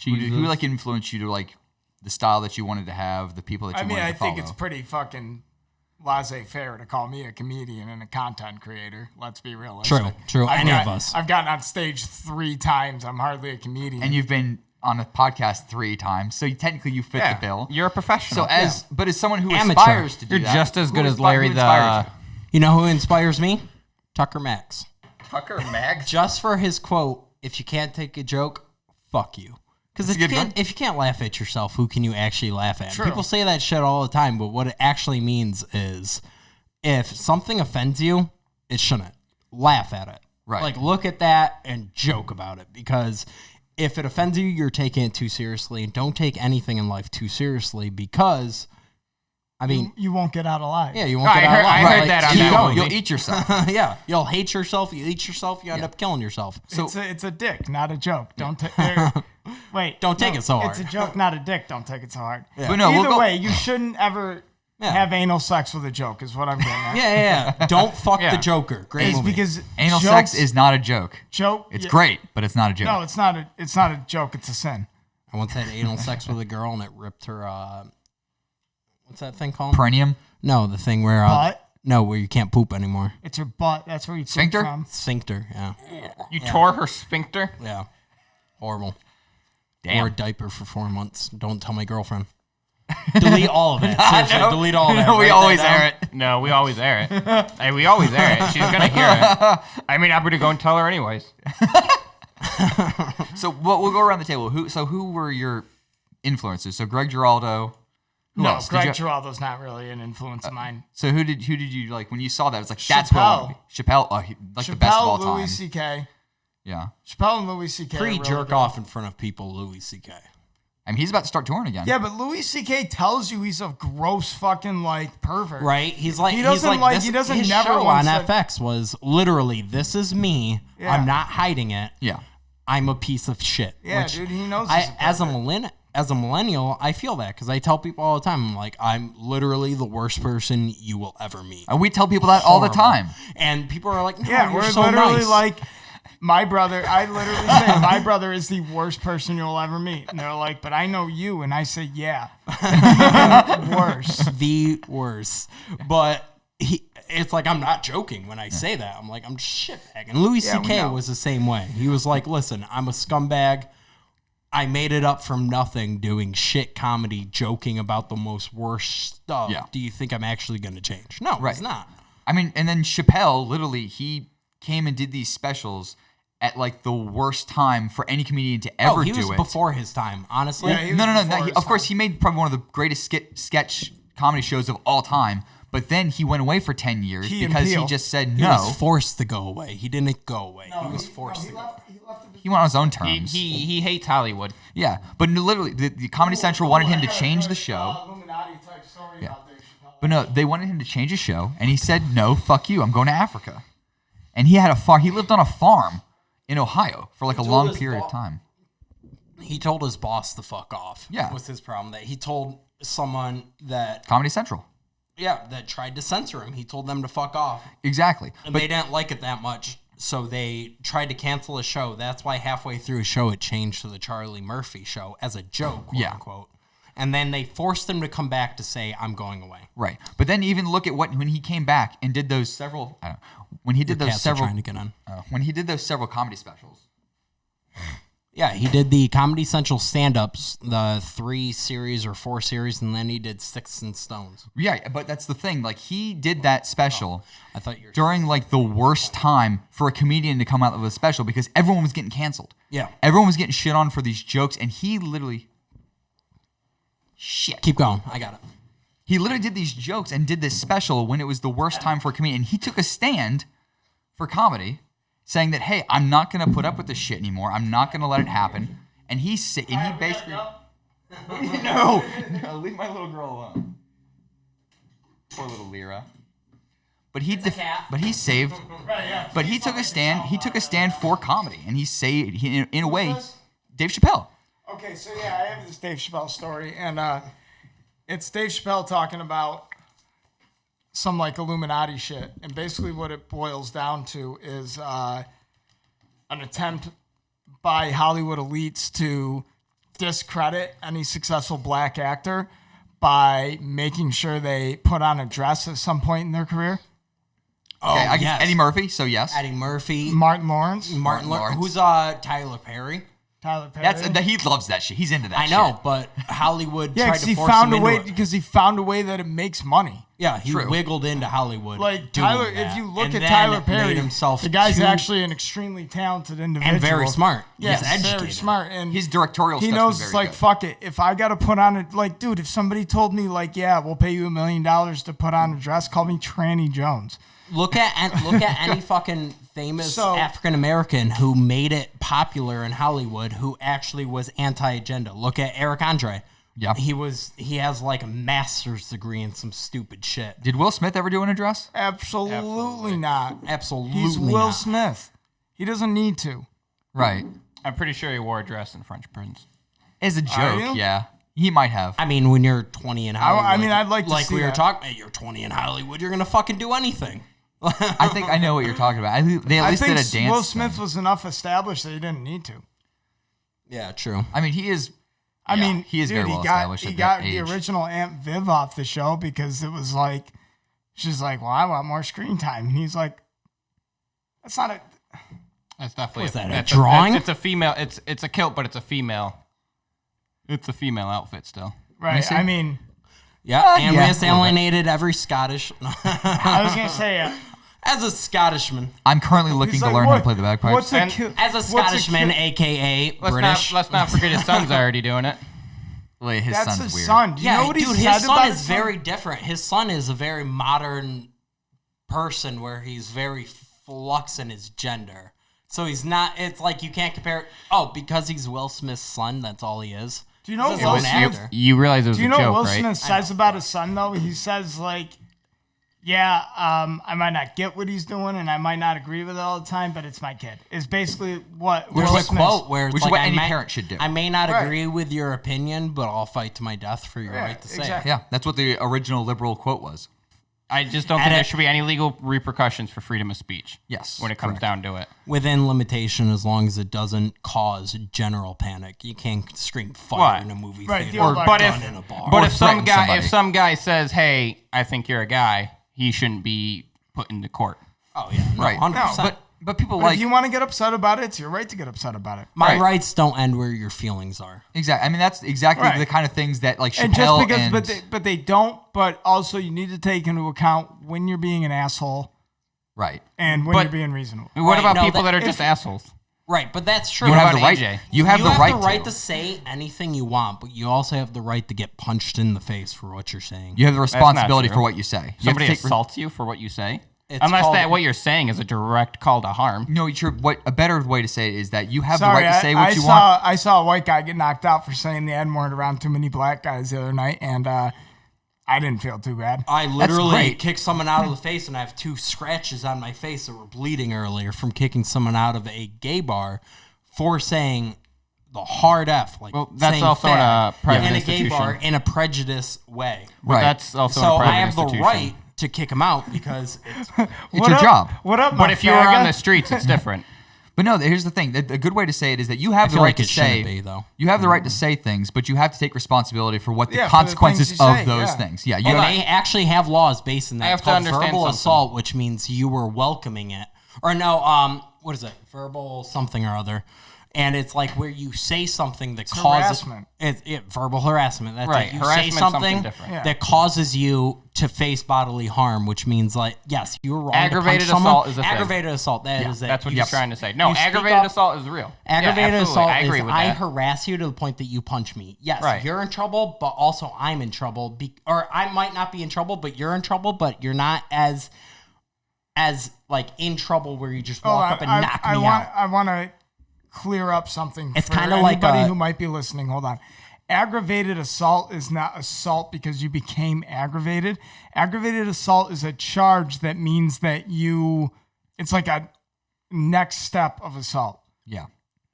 Who like influenced you to like the style that you wanted to have, the people that you I mean, wanted I to follow? think it's pretty fucking laissez-faire to call me a comedian and a content creator. Let's be realistic. True. Any of us. I've gotten on stage 3 times. I'm hardly a comedian. And you've been on a podcast 3 times, so technically you fit the bill. You're a professional. So but as someone who Amateur. aspires to do You're that, just as who good as inspi- Larry who inspires the You know who inspires me? Tucker Max. you? Tucker Max. Just for his quote, if you can't take a joke, fuck you. Because That's a good one. if you can't laugh at yourself, who can you actually laugh at? True. People say that shit all the time, but what it actually means is if something offends you, it shouldn't. Laugh at it. Right. Like, look at that and joke about it. Because if it offends you, you're taking it too seriously. And don't take anything in life too seriously because, I mean, you won't get out alive. yeah, you won't I get out heard- alive. I heard Like, that on keep that going. movie. You'll eat yourself. Yeah, you'll hate yourself. You eat yourself. You end up killing yourself. So It's a dick, not a joke. Don't take. Wait. Don't take it so hard. It's a joke, not a dick. Don't take it so hard. But no, we'll Either go- way, you shouldn't ever Yeah. have anal sex with a joke. Is what I'm getting at. Yeah. Don't fuck Yeah. the Joker. Great It's movie. because anal jokes, sex is not a joke. joke. It's yeah, great, but it's not a joke. No, it's not a. It's not a joke. It's a sin. I once had anal sex with a girl and it ripped her. What's that thing called? Perineum. No, the thing where. Butt. No, where you can't poop anymore. It's her butt. That's where you poop Sphincter? from. Sphincter. Yeah. You tore her sphincter. Yeah. Horrible. Damn. Wore a diaper for 4 months. Don't tell my girlfriend. Delete all of it. Seriously, delete all of it. No, we Write that always down. air it. No, we always air it. Hey, we always air it. She's gonna hear it. I mean, I'm gonna go and tell her anyways. So we'll go around the table. Who were your influences? So Greg Giraldo. Who No, else? Did Greg you- Giraldo's not really an influence of mine. So who did you like when you saw that? It was like that's what I want to be. Chappelle, like the best of all Chappelle, time. Louis C.K. Yeah, Chappelle and Louis C.K. are really Pre-jerk good. off in front of people, Louis C.K. I mean he's about to start touring again. Yeah, but Louis C.K. tells you he's a gross fucking like pervert. Right? He's like He doesn't he's like- this, he doesn't his never show once on said- FX was literally this is me. Yeah. I'm not hiding it. Yeah. I'm a piece of shit. Yeah, which dude, he knows he's a as a millennial, I feel that because I tell people all the time, I'm like, I'm literally the worst person you will ever meet. And we tell people that all the Horrible. time. And people are like, no, Yeah, you're we're so literally nice. like, my brother, I literally say, my brother is the worst person you'll ever meet. And they're like, but I know you. And I say, yeah. Worse. the worst. But it's like I'm not joking when I say that. I'm like, I'm shitbag. And Louis Yeah, we C.K. know. was the same way. He was like, listen, I'm a scumbag. I made it up from nothing doing shit comedy, joking about the most worst stuff. Yeah. Do you think I'm actually going to change? No, Right. he's not. I mean, and then Chappelle, literally, he came and did these specials at like the worst time for any comedian to ever he do was it. before his time, honestly. Yeah, he was No. before his Of course, time. he made probably one of the greatest sketch comedy shows of all time. But then he went away for 10 years Key and because he Peele. just said He no. was forced to go away. He didn't go away. he was forced to go. He went on his own He, terms. he hates Hollywood. Yeah, but literally, the Comedy Central wanted him to change the show. Illuminati type story about Dave Chappelle. But no, they wanted him to change his show, and he said, "No, fuck you. I'm going to Africa." And he had a farm. He lived on a farm in Ohio for like a told long his period boss- of time. He told his boss to fuck off. Yeah. Was his problem that he told someone that Comedy Central, that tried to censor him. He told them to fuck off. exactly. And But they didn't like it that much, so they tried to cancel his show. That's why halfway through his show, it changed to the Charlie Murphy show as a joke, quote Yeah. unquote. And then they forced him to come back to say, I'm going away. right. But then even look at when he came back and did those several. I don't know, when he did those Cats are several. trying to get in. When he did those several comedy specials. Yeah, he did the Comedy Central stand-ups, the 3 series or 4 series, and then he did Sticks and Stones. Yeah, but that's the thing. Like he did that special. I thought you were... During like the worst time for a comedian to come out with a special because everyone was getting canceled. Yeah. Everyone was getting shit on for these jokes, and he literally Keep going. I got it. He literally did these jokes and did this special when it was the worst time for a comedian. And he took a stand for comedy, saying that, hey, I'm not going to put up with this shit anymore. I'm not going to let it happen. And he basically... no, leave my little girl alone. Poor little Lyra. But he saved... But he took a stand. He took a stand for comedy. And he saved, in a way, Dave Chappelle. Okay, so yeah, I have this Dave Chappelle story, and it's Dave Chappelle talking about some like Illuminati shit, and basically what it boils down to is an attempt by Hollywood elites to discredit any successful black actor by making sure they put on a dress at some point in their career. Okay, I guess yes. Eddie Murphy, so yes. Eddie Murphy. Martin Lawrence. Lawrence. Who's Tyler Perry? Tyler Perry. He loves that shit. He's into that shit. I know, but Hollywood tried to he force found him a way into it. because he found a way that it makes money. Yeah, he True. wiggled into Hollywood. Like doing Tyler, that, if you look and at then Tyler Perry, made himself the guy's too- actually an extremely talented individual and very smart. Yeah, He's educated. very smart, and His directorial he stuff's knows been it's very like good. fuck it. If I gotta put on it, like dude, if somebody told me like, yeah, we'll pay you $1 million to put on a dress, call me Tranny Jones. Look at any fucking famous So- African American who made it popular in Hollywood who actually was anti-agenda. Look at Eric Andre. Yeah. He has like a master's degree in some stupid shit. Did Will Smith ever do an address? Absolutely not. Absolutely He's not. Will Smith. He doesn't need to. Right. I'm pretty sure he wore a dress in French Prince. As a Are joke, you? yeah. He might have. I mean, when you're 20 in Hollywood, I mean, I'd like to see we were that. talking about, you're 20 in Hollywood, you're gonna fucking do anything. I think I know what you're talking about. They at I least think did a dance. Will Smith thing. was enough established that he didn't need to. Yeah, true. I mean, he is. I Yeah, mean, he is dude, very well he got, established He at got that the age. original Aunt Viv off the show because it was like, she's like, well, I want more screen time. And he's like, that's not a. That's definitely Was that a that's drawing? It's a female. It's a kilt, but it's a female. It's a female outfit still. Right. see. I mean, Yeah, and yeah, we alienated every Scottish. I was going to say, As a Scottishman. I'm currently looking to learn how to play the bagpipes. What's a And ki- As a what's Scottishman, ki- a.k.a. Let's British. not forget his son's already doing it. Wait, his That's son's his weird. son. Do you know Yeah, what dude, he his said son about is his son? very different. His son is a very modern person where he's very flux in his gender. So he's not, it's like you can't compare, because he's Will Smith's son, that's all he is. Do you know He's Will his own Smith? actor. You realize it was Do you a know joke, what Will right? Smith says about his son, though? He says, like, yeah, I might not get what he's doing and I might not agree with it all the time, but it's my kid. Is basically what There's Will a Smith. quote where it's Which is like, what I any may- parent should do. I may not Right. agree with your opinion, but I'll fight to my death for your Yeah, right to say exactly. Yeah, that's what the original liberal quote was. I just don't And think there it- should be any legal repercussions for freedom of speech. Yes, When it comes correct. down to it. it. Within limitation, as long as it doesn't cause general panic. You can't scream fire What? in a movie Right, theater the old or But gun if in a bar. but Or if some threaten guy somebody. if some guy says, "Hey, I think you're a guy," he shouldn't be put into court. Oh, yeah. No, Right. 100%. But people But like if you want to get upset about it, it's your right to get upset about it. My Right. rights don't end where your feelings are. exactly. I mean, that's exactly Right. the kind of things that like Chappelle And just because, and but they don't. But also, you need to take into account when you're being an asshole right. and when But- you're being reasonable. What Right, about no, people that- that are if- just assholes? Right, but that's true. You What have the about right. AJ? You have the right to say anything you want, but you also have the right to get punched in the face for what you're saying. You have the not responsibility true. for what you say. You have to Somebody take assaults you for what you say, It's unless called- that what you're saying is a direct call to harm. No, what a better way to say it is that you have Sorry, the right to say what I you saw want. I saw a white guy get knocked out for saying the N word around too many black guys the other night, and I didn't feel too bad. I literally great. kicked someone out of the face, and I have 2 scratches on my face that were bleeding earlier from kicking someone out of a gay bar for saying the hard F. Like, Well, that's saying also in fag a private in a gay institution. bar in a prejudice way. But Right. that's also in So a private I have the institution. right to kick him out because it's It's your job. What up, But my if you were on faggot? the streets, it's different. But no, here's the thing. A good way to say it is that you have the feel right like to it shouldn't say. be, though. You have the right to say things, but you have to take responsibility for what the Yeah, for the consequences things you of say, those yeah. things. Yeah, you Well, have, they actually have laws based in that. I have It's to called understand verbal something. assault, which means you were welcoming it. Or no, what is it? Verbal something or other. And it's like where you say something that causes harassment. Verbal harassment. That's Right. it. You Harassment's say something something different. Yeah. that causes you to face bodily harm, which means like, yes, you were wrong. Aggravated to punch someone. assault is a thing. Aggravated assault. That is it. That's what You you're s- trying to say. No, you speak aggravated up. assault is real. Aggravated yeah, assault I agree is with I that. harass you to the point that you punch me. Yes, Right. you're in trouble, but also I'm in trouble. Or I might not be in trouble, but you're in trouble, but you're not as like in trouble where you just walk up and knock me out. I want to clear up something. It's for kinda like anybody a- who might be listening. Hold on. Aggravated assault is not assault because you became aggravated. Aggravated assault is a charge that means that it's like a next step of assault. Yeah.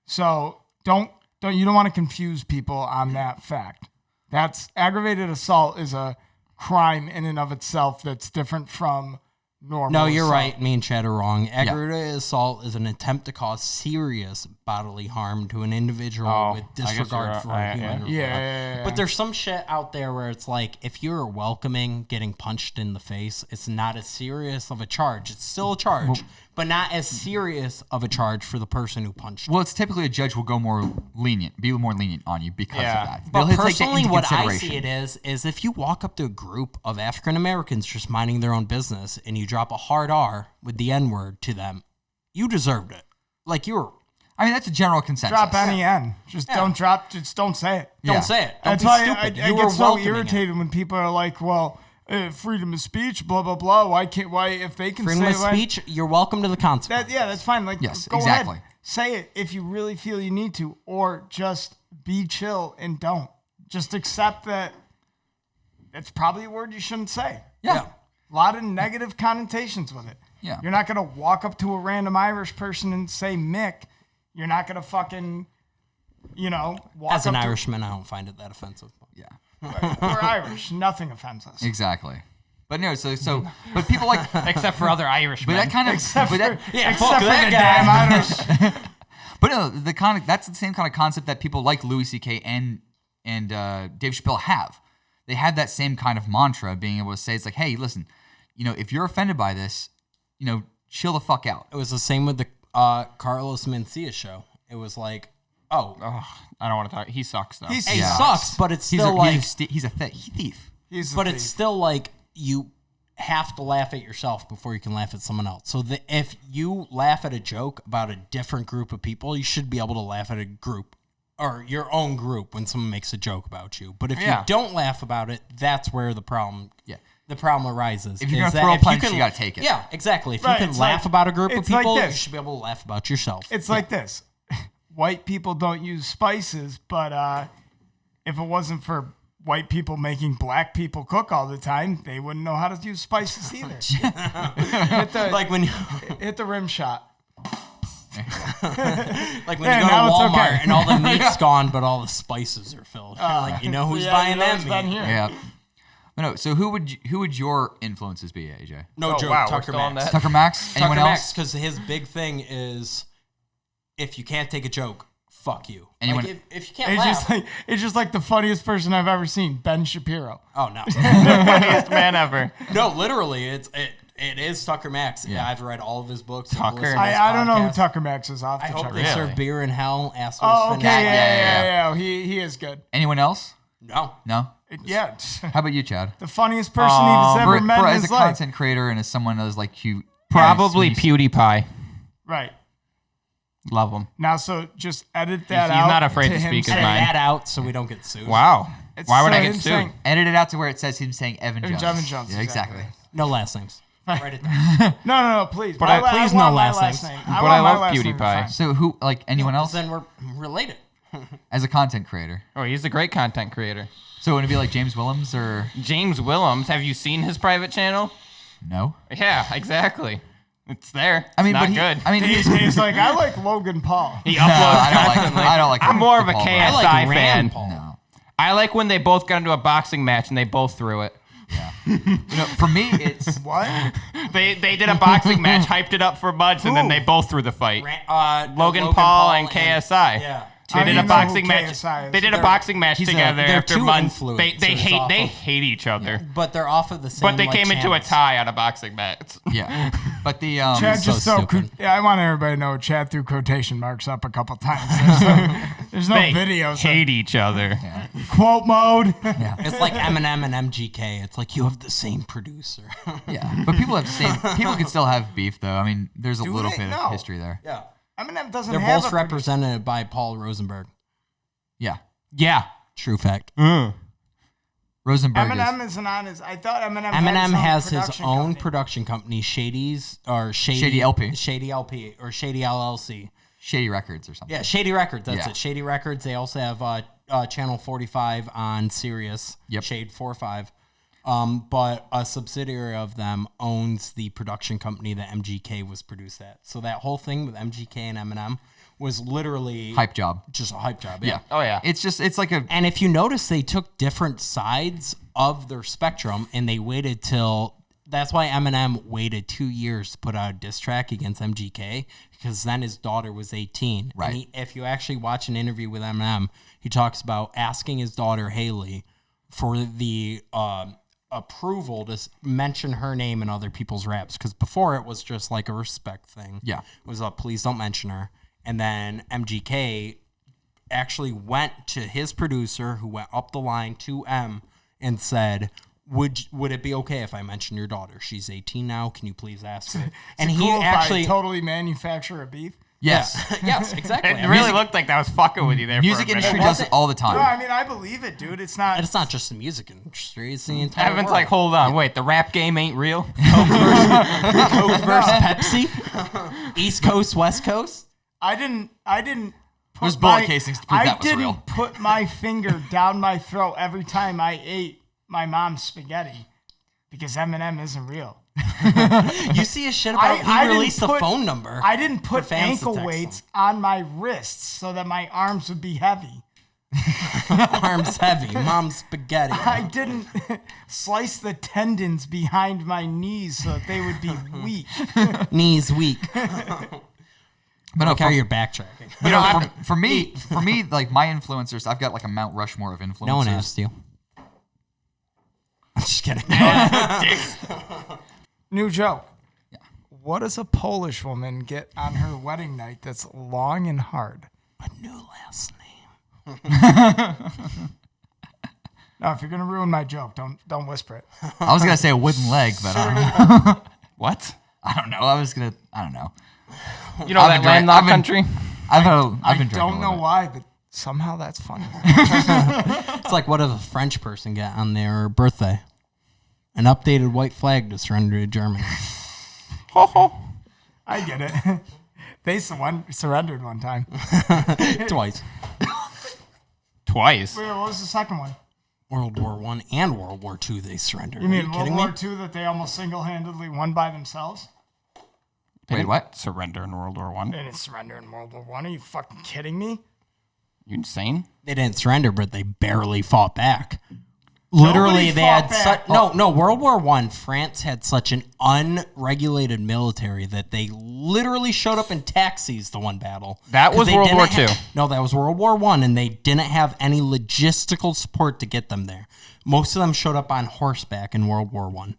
So you don't want to confuse people on that fact. That's aggravated assault is a crime in and of itself that's different from normal. No, you're assault. right. Me and Chad are wrong. Aggravated assault is an attempt to cause serious bodily harm to an individual Oh, with I guess disregard you're for right, human. Yeah. But there's some shit out there where it's like, if you're welcoming getting punched in the face, it's not as serious of a charge. It's still a charge, but not as serious of a charge for the person who punched you. Well, it's typically a judge will be more lenient on you because Yeah. of that. But They'll take that personally, into what I consideration. see it is if you walk up to a group of African Americans just minding their own business and you drop a hard R with the N word to them, you deserved it. Like you were. I mean, that's a general consensus. Drop any N. Just don't say it. Don't Yeah. say it. Don't That's be why stupid. I You were get so welcoming it. irritated when people are like, well, freedom of speech, blah, blah, blah. Why if they can Freedom say of speech, you're welcome to the consequences. that's fine. Like, Yes, go exactly. ahead. Say it if you really feel you need to, or just be chill and don't. Just accept that it's probably a word you shouldn't say. Yeah. A lot of negative connotations with it. Yeah. You're not going to walk up to a random Irish person and say Mick. You're not going to fucking, walk As an up to- Irishman, I don't find it that offensive. Yeah. We're Irish. Nothing offends us. Exactly. But no, but people like, Except for other Irishmen. but that kind of, Except but for, that, Yeah, except fuck for that the guy. damn Irish. but no, that's the same kind of concept that people like Louis C.K. and Dave Chappelle have. They have that same kind of mantra, being able to say, it's like, hey, listen, if you're offended by this, chill the fuck out. It was the same with the Carlos Mencia show. It was like, Oh, I don't want to talk. He sucks though. He's- he Yeah. sucks, but it's still He's a thief. He's the but thief. it's still like you have to laugh at yourself before you can laugh at someone else. So if you laugh at a joke about a different group of people, you should be able to laugh at a group or your own group when someone makes a joke about you. But if you don't laugh about it, that's where the problem the problem arises. If you're is gonna that throw a if you punch, can- you gotta take it. Yeah, exactly. If Right, you can it's laugh like- about a group of it's like people, you this. should be able to laugh about yourself. It's like this. White people don't use spices, but if it wasn't for white people making black people cook all the time, they wouldn't know how to use spices either. like when you Hit the rim shot. like when Yeah, you go now to it's Walmart okay. and all the meat's gone, but all the spices are filled. You're like, you know who's buying that been meat? here. Yeah. But no, so who would your influences be, AJ? No Oh, joke. wow, we're Tucker still on Max. that? Tucker Max? Anyone Tucker else? Max, because his big thing is, if you can't take a joke, fuck you. Anyone- Like if you can't laugh, It's just like the funniest person I've ever seen, Ben Shapiro. oh no, Funniest man ever. no, literally, it is Tucker Max. Yeah. I've read all of his books. Tucker. I don't know who Podcast. Tucker Max is. I'll have I to hope check they it out. serve Really? beer in hell. Assholes. Oh, okay, fanatic. yeah. He is good. Anyone else? No, No? Yeah, How about you, Chad? the funniest person he's ever met in as a his life. content creator and as someone that's like you. Probably Yes, PewDiePie. Right. Love him. Now, so just edit that He's out. not afraid to him speak his saying- mind. edit that out so we don't get sued. Wow. It's Why would so I get him sued? saying- Edit it out to where it says him saying Evan Jones. Evan Jones, Yeah, exactly. No last names. Write it down. No, please. But please want no my last names. name. But want I my love last name to be PewDiePie. fine. So who, like anyone else, Then we're related. as a content creator? Oh, he's a great content creator. So would it be like James Willems or James Willems. Have you seen his private channel? no? Yeah, exactly. It's there. I mean, it's not but good. I mean, He's like, I like Logan Paul. he no, uploads I don't like. constantly. I don't like. I'm more of a Paul, KSI I like fan. Rand but- Paul. No. I like when they both got into a boxing match and they both threw it. For me, it's What? They did a boxing match, hyped it up for months, and then they both threw the fight. Logan Paul and KSI. Yeah. They did a know boxing who match. KSI is. They did a boxing match he's a- together they're after two months. They influencers hate off of- each other. But they're off of the same. But they like, came into a channels. tie on a boxing match. Yeah, but the Chad so just so stupid. yeah, I want everybody to know Chad threw quotation marks up a couple times. There's no They videos. hate each other. Quote mode. It's like Eminem and MGK. It's like you have the same producer. yeah, but people have the same. People can still have beef though. I mean, there's a Do little they? bit No. of history there. Yeah, Eminem doesn't they're have both a represented by Paul Rosenberg. Yeah, Yeah. True fact. Rosenberg. Eminem isn't on his. I thought Eminem. Eminem has his production own company. production company, Shady LP. Shady LP or Shady LLC. Shady Records or something. Yeah, Shady Records. That's Yeah. it. Shady Records. They also have Channel 45 on Sirius. Yep. Shade 45. But a subsidiary of them owns the production company that MGK was produced at. So that whole thing with MGK and Eminem was literally Hype job. just a hype job. Yeah. Oh, yeah. It's like a And if you notice, they took different sides of their spectrum, and they waited till. That's why Eminem waited 2 years to put out a diss track against MGK, because then his daughter was 18. Right. And if you actually watch an interview with Eminem, he talks about asking his daughter Haley for the approval to mention her name in other people's raps, because before it was just like a respect thing. Yeah. It was a please don't mention her. And then MGK actually went to his producer, who went up the line to M, and said, would it be okay if I mention your daughter? She's 18 now. Can you please ask her? And he Cool if I actually totally manufacture a beef. yes. yes, exactly. It really looked like that was fucking with you there. Music for a minute. industry does it all the time. No, I mean I believe it, dude. It's not. And it's not just the music industry; it's the entire Evan's world. like, hold on, wait, the rap game ain't real. Coke versus Pepsi, East Coast, West Coast. I didn't. Put There's bullet my- casings to prove that was I didn't real. put my finger down my throat every time I ate my mom's spaghetti because Eminem isn't real. You see a shit about I he didn't released a put- phone number. I didn't for put fans to ankle text weights on my wrists so that my arms would be heavy. him. Arms heavy, mom's spaghetti. I didn't slice the tendons behind my knees so that they would be weak. Knees weak. But no, Look how you're backtracking. but no, for me, like my influencers, I've got like a Mount Rushmore of influencers. No one asked you. I'm just kidding. New joke. What does a Polish woman get on her wedding night that's long and hard? A new last name. No, if you're gonna ruin my joke, don't whisper it. I was gonna say a wooden leg, but What? I don't know. I don't know. You know I've that been drinking- landlocked I've been- country? I've I been drinking don't a know little bit. why, but somehow that's funny. It's like, what does a French person get on their birthday? An updated white flag to surrender to Germany. Ho ho. I get it. They surrendered one time. Twice. Twice. Wait, what was the second one? World War I and World War II, they surrendered. You Are mean you World kidding War me? II that they almost single-handedly won by themselves? Wait, what? Surrender in World War One. They didn't surrender in World War One. Are you fucking kidding me? You insane? They didn't surrender, but they barely fought back. Literally, they had fought such back. no World War I. France had such an unregulated military that they literally showed up in taxis to one battle. That 'Cause was they World War didn't II. No, that was World War I, and they didn't have any logistical support to get them there. Most of them showed up on horseback in World War I.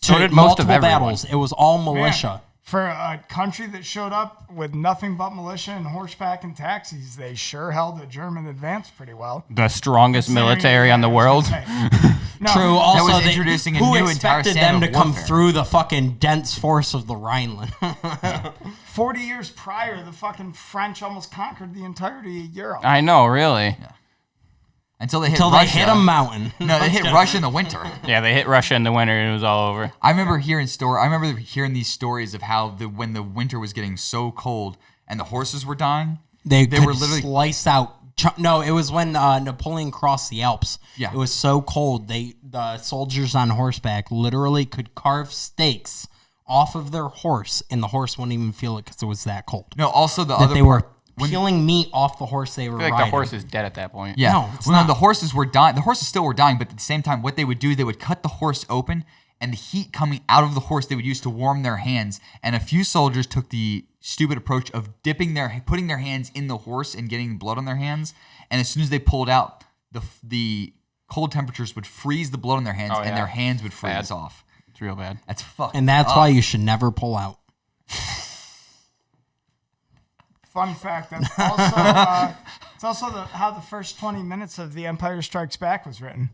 So did most of everyone. battles. It was all Man, militia. for a country that showed up with nothing but militia and horseback and taxis, they sure held a German advance pretty well. The strongest military on the world. No, True. Also, was they- introducing a who new entire expected standard them to of come warfare. through the fucking dense force of the Rhineland? 40 years prior, the fucking French almost conquered the entirety of Europe. I know, really. Until they hit Until they Russia. hit a mountain. No, they hit Russia in the winter. Yeah, they hit Russia in the winter and it was all over. I remember hearing these stories of how when the winter was getting so cold and the horses were dying. They were could literally slice out. No, it was when Napoleon crossed the Alps. Yeah. It was so cold. The soldiers on horseback literally could carve stakes off of their horse, and the horse wouldn't even feel it because it was that cold. no. Also, the That other they part, were peeling meat off the horse they were I feel like riding. the horse is dead at that point. yeah. No, it's Well, not. the horses were dying. The horses still were dying, but at the same time, what they would do, they would cut the horse open, and the heat coming out of the horse they would use to warm their hands. And a few soldiers took the stupid approach of putting their hands in the horse and getting blood on their hands, and as soon as they pulled out, the cold temperatures would freeze the blood on their hands, and their hands would freeze off. It's real bad. That's fucking. And that's why you should never pull out. Fun fact. That's also it's also how the first 20 minutes of The Empire Strikes Back was written.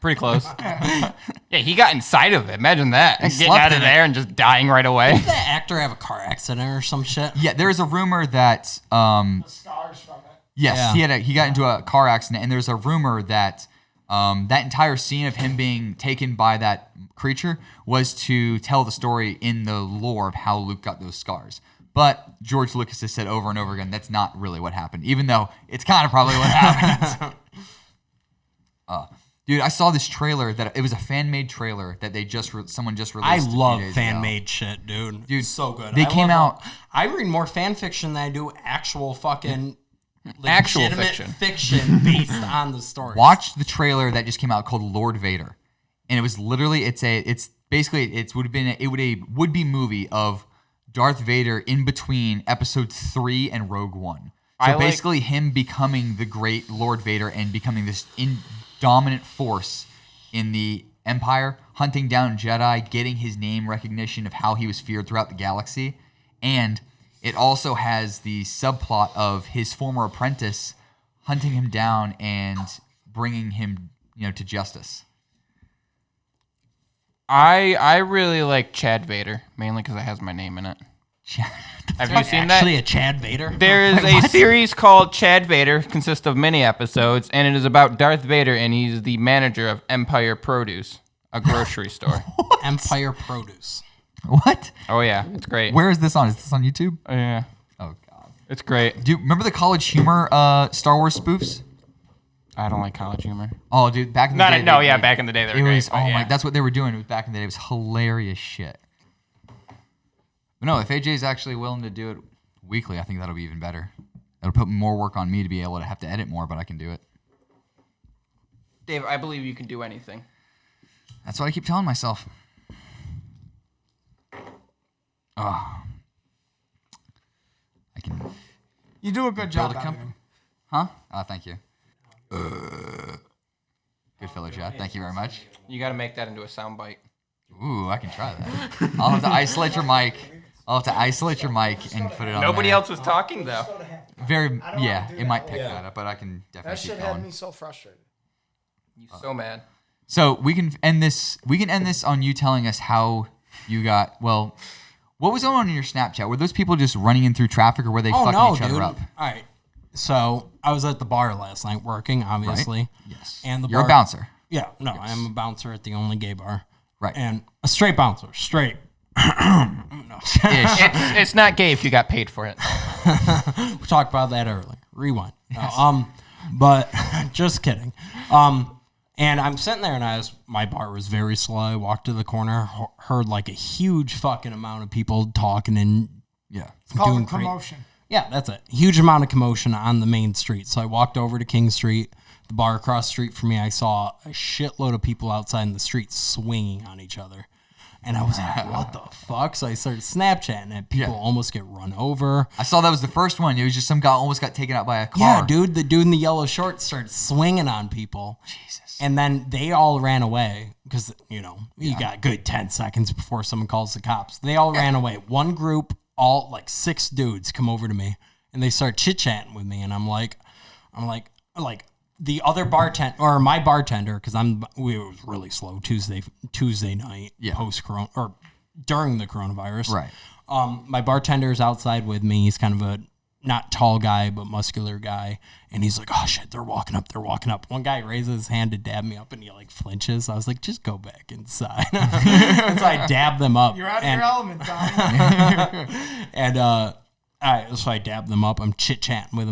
Pretty close. Yeah, he got inside of it. Imagine that. Getting slept out of in it. there and just dying right away. Did that actor have a car accident or some shit? Yeah, there is a rumor that The scars from it. yes, Yeah. he got into a car accident, and there's a rumor that that entire scene of him being taken by that creature was to tell the story in the lore of how Luke got those scars. But George Lucas has said over and over again that's not really what happened, even though it's kind of probably what happened. Dude, I saw this trailer that it was a fan-made trailer that someone just released. I a few love days fan-made shit, dude. Dude, It's so good. they came out- I read more fan fiction than I do actual fucking Actual legitimate fiction. based on the story. Watch the trailer that just came out called Lord Vader, and it was literally it would have been a would-be movie of Darth Vader in between Episode 3 and Rogue One. So basically, him becoming the great Lord Vader and becoming this dominant force in the Empire, hunting down Jedi, getting his name recognition of how he was feared throughout the galaxy, and it also has the subplot of his former apprentice hunting him down and bringing him, to justice. I really like Chad Vader, mainly because it has my name in it. Have you seen that? Actually, a Chad Vader. There is a series called Chad Vader, consists of many episodes, and it is about Darth Vader, and he's the manager of Empire Produce, a grocery store. Empire Produce. What? Oh yeah, it's great. Where is this on? Is this on YouTube? Oh, yeah, Oh God. it's great. Dude, remember the College Humor Star Wars spoofs? I don't like college humor. Oh, dude, back in the day. Back in the day they were It great. was, but yeah. that's what they were doing back in the day. It was hilarious shit. But no, if AJ's actually willing to do it weekly, I think that'll be even better. That'll put more work on me to be able to have to edit more, but I can do it. Dave, I believe you can do anything. That's what I keep telling myself. Oh. I can. You do a good job. Build a comp- editing. Huh? Thank you. Good fellow, Chad. Thank you very much. You got to make that into a soundbite. Ooh, I can try that. I'll have to isolate your mic. And put it on Nobody there. else was talking though. It might pick that up, but I can That definitely shit keep had going. me so frustrated. You so mad. So we can end this. We can end this on you telling us how you got. Well, what was going on in your Snapchat? Were those people just running in through traffic, or were they fucking each other up? All right. So I was at the bar last night working, obviously. Right? Yes. And You're bar, a bouncer. Yeah. No, I am a bouncer at the only gay bar. Right. And a straight bouncer. Straight. Ish. It's not gay if you got paid for it. We talked about that earlier. Rewind. No, but just kidding. And I'm sitting there, and my bar was very slow. I walked to the corner, heard like a huge fucking amount of people talking and Yeah. It's called doing a commotion. Yeah, that's it. Huge amount of commotion on the main street. So I walked over to King Street, the bar across the street from me. I saw a shitload of people outside in the street swinging on each other. And I was like, what the fuck? So I started Snapchatting it. People almost get run over. I saw that was the first one. It was just some guy almost got taken out by a car. Yeah, dude. The dude in the yellow shorts started swinging on people. Jesus. And then they all ran away because, you got a good 10 seconds before someone calls the cops. They all ran away. One group, all like 6 dudes come over to me and they start chit-chatting with me. And I'm like, the other bartender, or my bartender, because we was really slow Tuesday night, post-corona, or during the coronavirus. Right. My bartender's outside with me. He's kind of a not tall guy, but muscular guy. And he's like, oh shit, they're walking up. One guy raises his hand to dab me up and he like flinches. I was like, just go back inside. And so I dabbed them up. You're out of your element, Donnie. And all right, so I dabbed them up. I'm chit-chatting with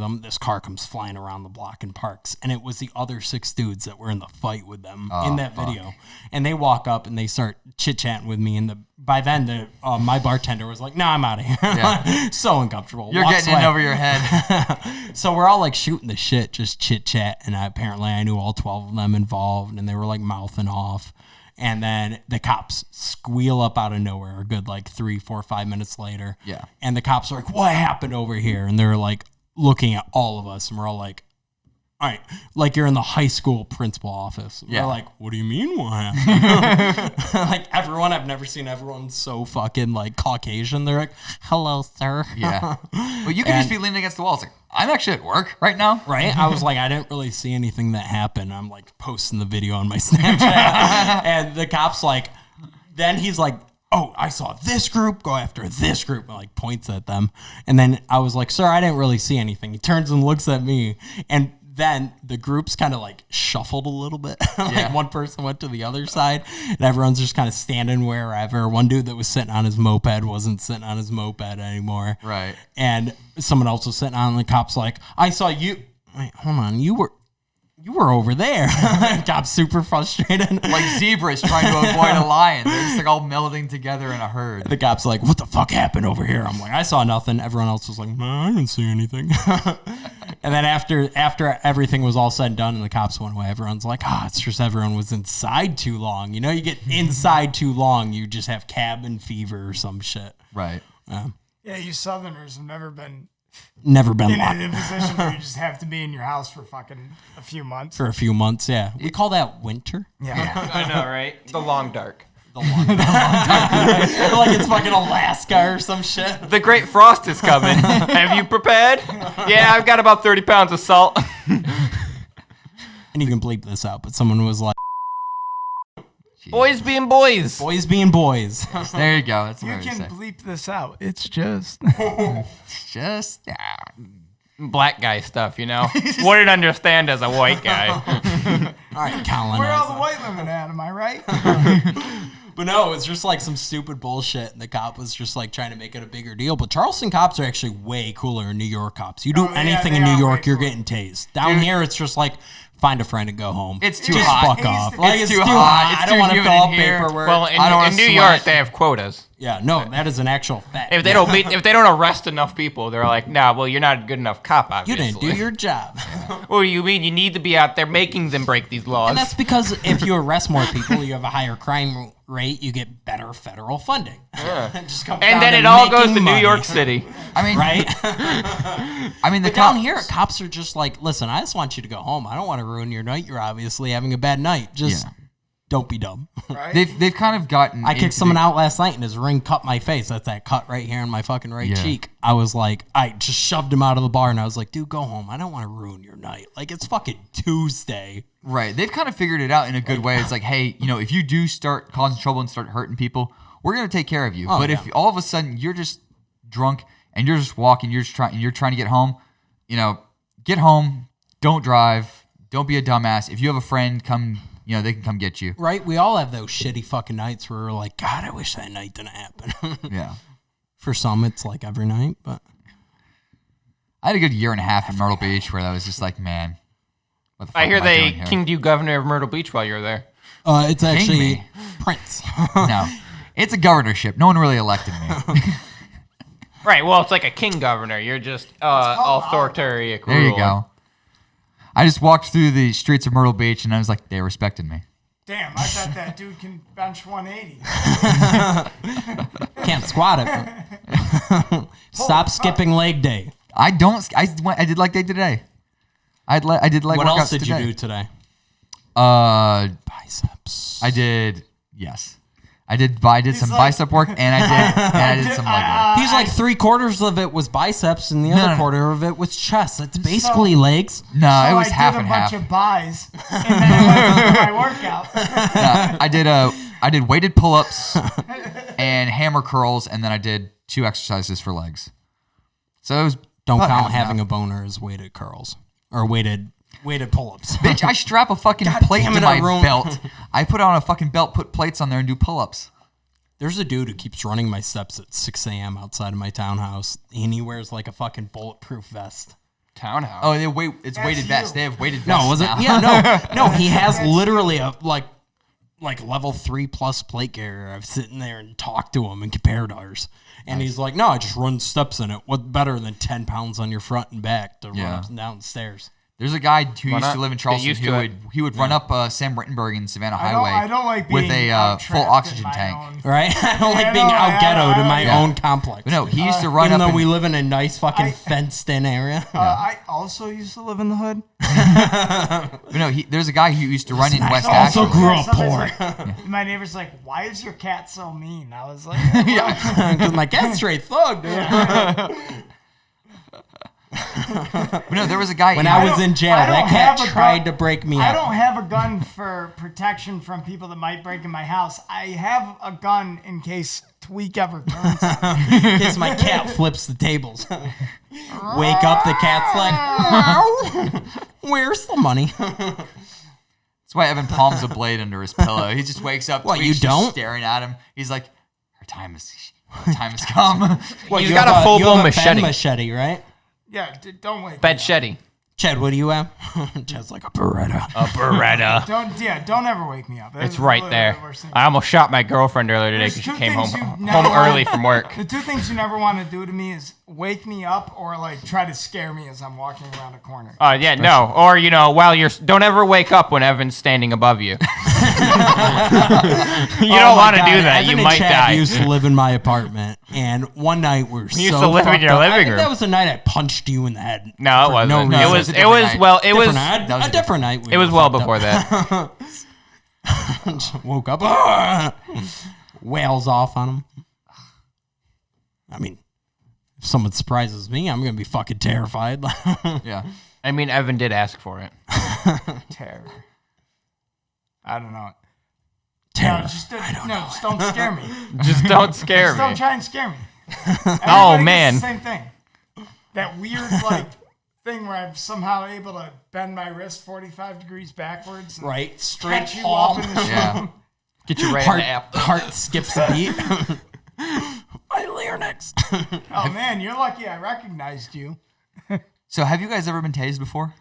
them. This car comes flying around the block and parks. And it was the other 6 dudes that were in the fight with them in that video. And they walk up and they start chit-chatting with me. And by then, my bartender was like, no, I'm out of here. Yeah. So uncomfortable. You're Walks getting in away. over your head. So we're all like shooting the shit, just chit-chat. And apparently I knew all 12 of them involved. And they were like mouthing off. And then the cops squeal up out of nowhere a good like 3, 4, 5 minutes later. Yeah. And the cops are like, what happened over here? And they're like looking at all of us and we're all like, all right, like you're in the high school principal office. Yeah. We're like, what do you mean what happened? Like everyone, I've never seen everyone so fucking like Caucasian. They're like, hello, sir. Yeah. But you can just be leaning against the wall. It's like, I'm actually at work right now. Right? I was like, I didn't really see anything that happened. I'm like posting the video on my Snapchat. And the cop's like, then he's like, oh, I saw this group go after this group, and like points at them. And then I was like, sir, I didn't really see anything. He turns and looks at me. And then the groups kind of like shuffled a little bit. Like Yeah. one person went to the other side and everyone's just kind of standing wherever. One dude that was sitting on his moped wasn't sitting on his moped anymore. Right. And someone else was sitting on, and the cop's like, I saw you. Wait, hold on. You were over there. Cop's super frustrated. Like zebras trying to avoid a lion. They're just like all melding together in a herd. The cop's like, what the fuck happened over here? I'm like, I saw nothing. Everyone else was like, no, I didn't see anything. And then after everything was all said and done and the cops went away, everyone's like, it's just everyone was inside too long. You know, you get inside too long, you just have cabin fever or some shit. Right. Yeah, you Southerners have never been Never been in locked a position where you just have to be in your house for fucking a few months. for a few months. Yeah. We call that winter. Yeah. I know, right? The long dark. Like it's fucking Alaska or some shit. The Great Frost is coming. Have you prepared? Yeah, I've got about 30 pounds of salt. And you can bleep this out, but someone was like, Boys being boys. boys being boys. There you go. That's what You I was can saying. bleep this out. It's just Just Black guy stuff, you know? Wouldn't understand as a white guy. All right, Colin. where all the white women at, am I right? But no, it's just like some stupid bullshit, and the cop was just like trying to make it a bigger deal. But Charleston cops are actually way cooler than New York cops. You do Oh, yeah, anything they in New are York, way you're cooler. getting tased. Down here, it's just like find a friend and go home. It's too just hot. fuck off. It's Like it's too too hot. hot. It's I don't too want to humid fill in out here. paperwork. Well, I don't wanna in New sweat. York, they have quotas. yeah, no, that is an actual fact. If they don't arrest enough people, they're like, nah, well, you're not a good enough cop, you obviously. didn't do your job. What do you mean? You need to be out there making them break these laws. And that's because if you arrest more people, you have a higher crime rate, you get better federal funding. It just comes down and then to it all goes making to New money. York City. I mean, Right? I mean, the But down cops here, cops are just like, listen, I just want you to go home. I don't want to ruin your night. You're obviously having a bad night. Just don't be dumb. Right? they've kind of gotten. I kicked into someone the- out last night and his ring cut my face. That's that cut right here in my fucking right Yeah. cheek. I was like, I just shoved him out of the bar and I was like, dude, go home. I don't want to ruin your night. Like, it's fucking Tuesday. Right. They've kind of figured it out in a good way. It's like, hey, you know, if you do start causing trouble and start hurting people, we're gonna take care of you. Oh, but yeah. if all of a sudden you're just drunk and you're just walking, you're trying to get home, you know, get home. Don't drive. Don't be a dumbass. If you have a friend, come. You know, they can come get you. Right? We all have those shitty fucking nights where we're like, God, I wish that night didn't happen. Yeah. For some, it's like every night, but I had a good year and a half in Myrtle Beach where I was just like, man, what the fuck I hear am they doing here? kinged you governor of Myrtle Beach while you were there. it's actually me. Prince. No, it's a governorship. No one really elected me. Right, well, it's like a king governor. You're just authoritarian. There you ruler. go. I just walked through the streets of Myrtle Beach and I was like, they respected me. Damn, I bet that dude can bench 180. Can't squat it. Stop skipping leg day. I did like they did today. I did like What workouts else did today. you do today? Biceps. I did some like- bicep work and I did some leg work. He's like 3/4 of it was biceps and the other no. quarter of it was chest. That's basically legs. No, So it was I half did and a bunch half. of buys, and then I went to my workout. I did weighted pull-ups and hammer curls, and then I did 2 exercises for legs. So it was Don't about half count and having half. a boner as weighted curls or weighted pull-ups. Bitch, I strap a fucking plate damn to it, my I ruined- belt. I put on a fucking belt, put plates on there, and do pull-ups. There's a dude who keeps running my steps at 6 a.m. outside of my townhouse, and he wears like a fucking bulletproof vest. Townhouse. Oh, it's weighted you. vests. They have weighted vests. No, was it? now. Yeah, no. He has literally a like level 3+ plate carrier. I've sitting there and talked to him and compared ours. And he's like, no, I just run steps in it. What better than 10 pounds on your front and back to run Yeah. up and down the stairs? There's a guy who Why used not? to live in Get Charleston used who to would run up Sam Rittenberg and Savannah I don't, Highway I don't like with being a full out-trapped oxygen in my tank. own- Right? I don't like being no, out ghettoed in my yeah. own complex. But no, he used to run Even up. though we and- live in a nice fucking I- fenced-in area. I also used to live in the hood. but no, there's a guy who used to run in West I also Ashland. grew up Somebody's poor. like- my neighbor's like, "Why is your cat so mean?" I was like, Because my cat's straight thug, dude. But no, there was a guy. When in- I was in jail, I don't that cat have a tried gun- to break me I up. don't have a gun for protection from people that might break in my house. I have a gun in case Tweak ever guns on me. In case my cat flips the tables. Wake up, the cat's like, where's the money? That's why Evan palms a blade under his pillow. He just wakes up. What, Tweak's you just don't? staring at him. He's like, "Her time has come." What, He's you got have a full-blown you have machete. machete, right? Yeah, don't wake me Bed up. Shetty. Chad, what do you have? Chad's like a Beretta. A Beretta. Don't ever wake me up. It's right there. The worst thing. I almost shot my girlfriend earlier today There's because she two came home things you never early want- from work. The two things you never want to do to me is wake me up or like try to scare me as I'm walking around a corner. Yeah, no. Or, while don't ever wake up when Evan's standing above you. You don't want to do that. Evan You and might Chad die. used to live in my apartment, and one night we were We used to live in fucked your up. living I think room. that was the night I punched you in the head. No, it for wasn't. no it reason. was. a It different was. night. Well, it was. Different night. that was A different night. we It was were well fucked before up. that. Woke up. "Ah!" Wails off on him. I mean, if someone surprises me, I'm gonna be fucking terrified. Yeah. I mean, Evan did ask for it. Terror. I don't know. Terror. No, just don't scare me. Just don't scare Just don't me. try and scare me. Oh, Everybody gets man. the same thing. That weird thing where I'm somehow able to bend my wrist 45 degrees backwards. And Right, straight catch you palm. up in the Yeah. Get you right in Heart, the app. heart skips a beat. My larynx. Oh man, you're lucky I recognized you. So, have you guys ever been tased before?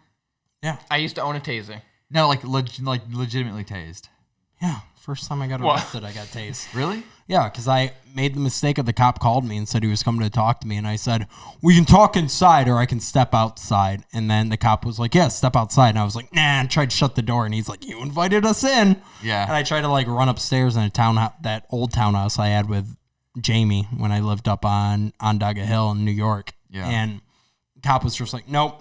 I used to own a taser. No, like legitimately tased. Yeah, first time I got What? arrested, I got tased. Really? Yeah, because I made the mistake of the cop called me and said he was coming to talk to me, and I said, we can talk inside or I can step outside. And then the cop was like, yeah, step outside. And I was like, nah, and tried to shut the door, and he's like, you invited us in. Yeah. And I tried to run upstairs in that old townhouse I had with Jamie when I lived up on Onondaga Hill in New York. Yeah. And the cop was just like, nope.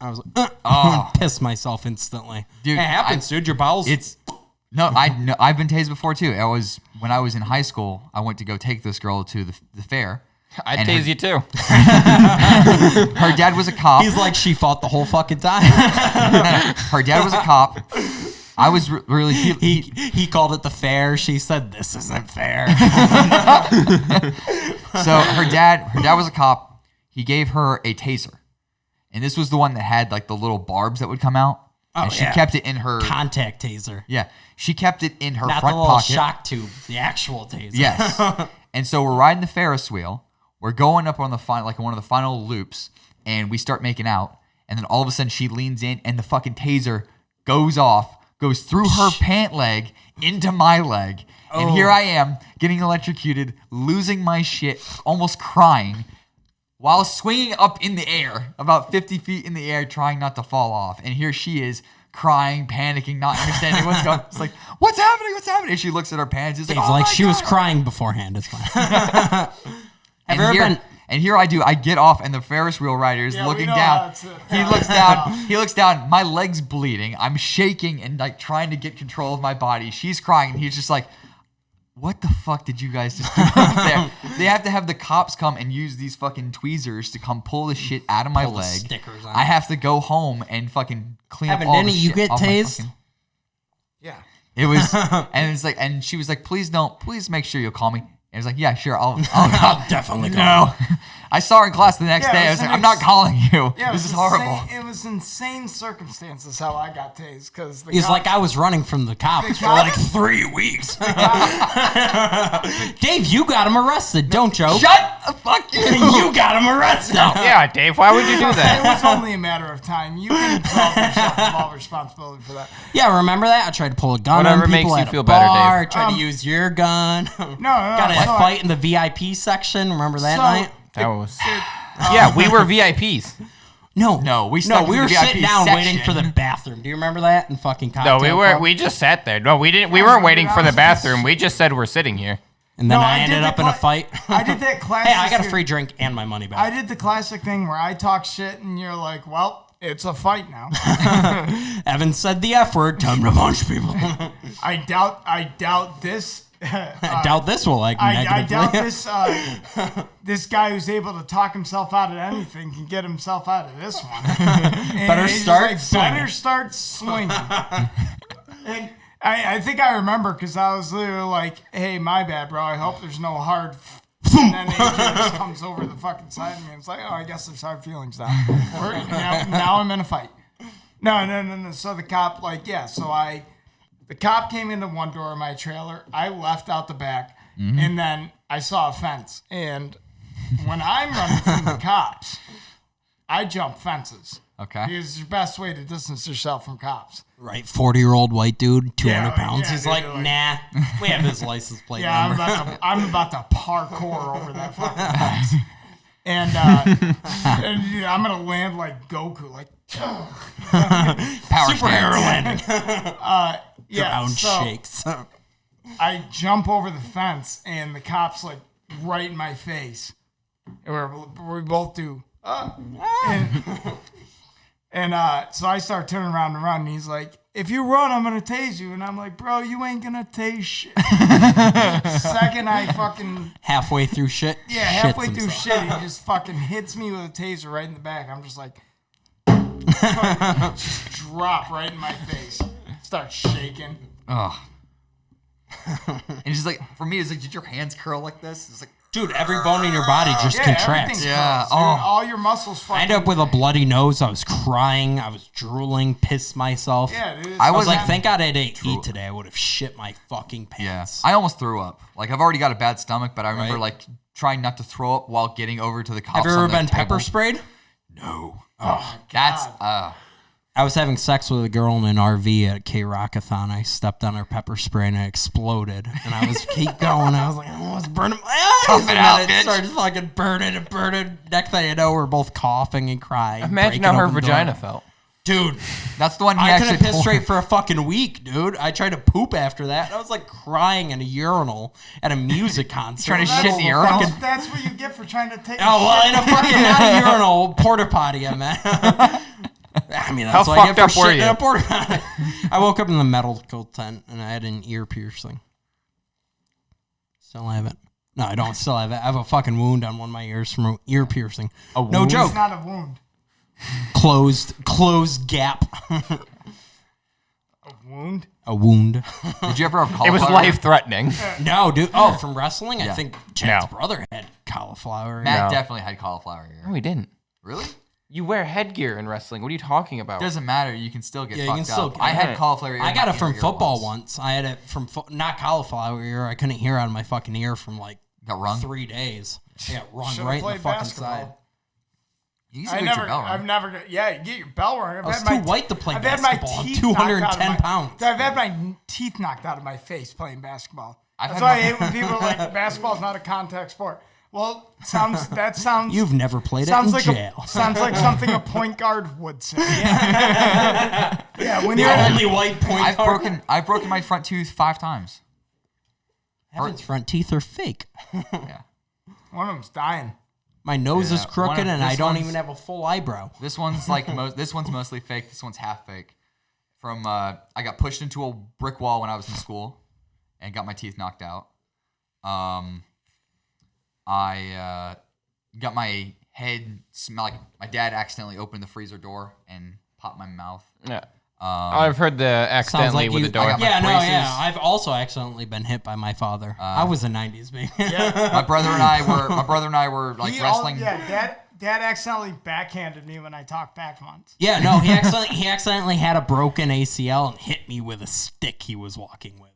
I was like, Oh. pissed myself instantly. Dude, it happens, dude. Your bowels. I've been tased before too. When I was in high school, I went to go take this girl to the fair. I'd And tase you too. Her dad was a cop. He's like, she fought the whole fucking time. Her dad was a cop. I was really He called it the fair. She said, this isn't fair. So her dad was a cop. He gave her a taser, and this was the one that had like the little barbs that would come out. Oh, And she yeah. kept it in her. Contact taser. Yeah, she kept it in her Not the front little pocket. shock tube, the actual taser. Yes. And so we're riding the Ferris wheel. We're going up on the one of the final loops, and we start making out. And then all of a sudden, she leans in, and the fucking taser goes off, goes through her pant leg into my leg, and here I am getting electrocuted, losing my shit, almost crying, while swinging up in the air, about 50 feet in the air, trying not to fall off. And here she is, crying, panicking, not understanding what's going on. It's like, what's happening? What's happening? And she looks at her pants. It's like, Dave's oh like, my she was God. crying beforehand. It's fine. Have you ever been... And here I do. I get off, and the Ferris wheel rider is Yeah, we looking know down. how it's, He looks down. He looks down. My leg's bleeding. I'm shaking and trying to get control of my body. She's crying, and he's just like, "What the fuck did you guys just do up there?" They have to have the cops come and use these fucking tweezers to come pull the shit out of my Pull the leg. stickers on I it. have to go home and fucking clean Evan, up all the didn't you shit get off my tased? fucking- Yeah. It was, and it's like, and she was like, "Please make sure you'll call me." And I was like, "Yeah, sure, I'll definitely no." I saw her in class the next Yeah, day. it I was was like, an "I'm not calling you. Yeah, This is horrible." It was insane circumstances how I got tased because He's like, I was running from the cops for like 3 weeks. Dave, you got him arrested. Don't joke. Shut the fuck you. You got him arrested. Yeah, Dave, why would you do it that? was only a matter of time. You can absolve yourself from all responsibility for that. Yeah, remember that? I tried to pull a gun Whatever on people makes you at a feel better, bar. Dave. Tried to use your gun. No, Got in a so fight in the VIP section. Remember that so- night? That was. Yeah, we were VIPs. No, we stuck we in were the VIP sitting down waiting section. for the bathroom. Do you remember that? In fucking No, cocktail we were. club? We just sat there. No, we didn't. We weren't waiting for the bathroom. We just said we're sitting here. And then No, I I did ended the up in a fight. I did that classic. Hey, I got a free drink and my money back. I did the classic thing where I talk shit and you're like, well, it's a fight now. Evan said the F word. Time to punch people. I doubt this. I doubt this will like I negatively. doubt this. This guy who's able to talk himself out of anything can get himself out of this one. Better he's start like, swinging. Better start swinging. And I think I remember because I was literally like, "Hey, my bad, bro. I hope there's no hard." And then AJ just comes over the fucking side of me and it's like, "Oh, I guess there's hard feelings now." Now I'm in a fight. No. So the cop, the cop came into one door of my trailer. I left out the back, and then I saw a fence. And when I'm running from the cops, I jump fences. Okay. It's your best way to distance yourself from cops. Right, 40-year-old white dude, 200 Yeah, pounds. yeah, He's dude, like, like- nah, we have his license plate Yeah, number. I'm about to parkour over that fucking fence. And dude, I'm going to land like Goku, like, Power Superhero stance. landing. yeah. Ground So shakes. I jump over the fence, and the cop's like right in my face. And we both do. So I start turning around and run, and he's like, "If you run, I'm gonna tase you." And I'm like, "Bro, you ain't gonna tase shit." Second, I fucking Halfway through shit. halfway shits through himself. shit, he just fucking hits me with a taser right in the back. I'm just like, fucking just drop right in my face, start shaking. Ugh. And just like, for me, it's like, did your hands curl like this? It's like, Dude, every bone in your body just contracts. everything's Yeah, closed, dude. oh. All your muscles fucking. I ended up with a bloody nose. I was crying. I was drooling, pissed myself. Yeah, dude. I I was was like, thank God I didn't eat today. I would have shit my fucking yeah. pants. I almost threw up. Like, I've already got a bad stomach, but I remember, Right. like, trying not to throw up while getting over to the cops. Have you on ever the been table. pepper sprayed? No. Oh, That's, I was having sex with a girl in an RV at K-Rockathon. I stepped on her pepper spray and it exploded. And I was keep going. I was like, oh, it's burning my eyes. Tough it And out, then bitch. it started fucking burning and burning. Next thing you know, we're both coughing and crying. Imagine breaking how her open the vagina door. felt. Dude, that's the one he I actually couldn't piss pulled. straight for a fucking week, dude. I tried to poop after that. And I was like crying in a urinal at a music concert. Trying to That's- shit in the urinal? That's what you get for trying to take. Oh, well, shit. in a fucking, not a urinal, porta potty, I meant. I mean, that's How what I get fucked for up were shitting in you? a porta potty. I woke up in the medical tent and I had an ear piercing. Still have it. No, I don't still have it. I have a fucking wound on one of my ears from an ear piercing. No wound? joke. It's not a wound. Closed gap. A wound. A wound. Did you ever have cauliflower? It was life threatening. No, dude. Oh, from wrestling? I Yeah. think Chad's No. brother had cauliflower. Matt No. definitely had cauliflower ear. No, we didn't. Really? You wear headgear in wrestling. What are you talking about? Doesn't matter. You can still get Yeah, you fucked can still up. get I had it. cauliflower ear. I in got my it from inner ear football once. I had it from not cauliflower ear. I couldn't hear out of my fucking ear from like Got rung? 3 days. I got rung Should've right in the played fucking basketball. side. You can still get your bell rung. I've never, yeah, you get your bell rung. I was too white to play I've had my basketball. I'm teeth knocked out of 210 my- pounds. I've had my teeth knocked out of my face playing basketball. I've That's had why I my- hate when people are like, basketball's not a contact sport. Well, that sounds. You've never played it sounds in like jail. sounds like something a point guard would say. Yeah, when The you're only white point I've broken my front tooth 5 times. Evan's front teeth are fake. Yeah. one of them's dying. My nose is Yeah, crooked one of- and I this don't one's- even have a full eyebrow. This one's like this one's mostly fake. This one's half fake. From I got pushed into a brick wall when I was in school, and got my teeth knocked out. I got my head smell like my dad accidentally opened the freezer door and popped my mouth. Yeah. I've heard the accidentally with the door. I got my Yeah, no, braces. yeah. I've also accidentally been hit by my father. I was a 90s baby. My brother and I were like wrestling. Dad accidentally backhanded me when I talked back once. Yeah, no, he accidentally had a broken ACL and hit me with a stick he was walking with.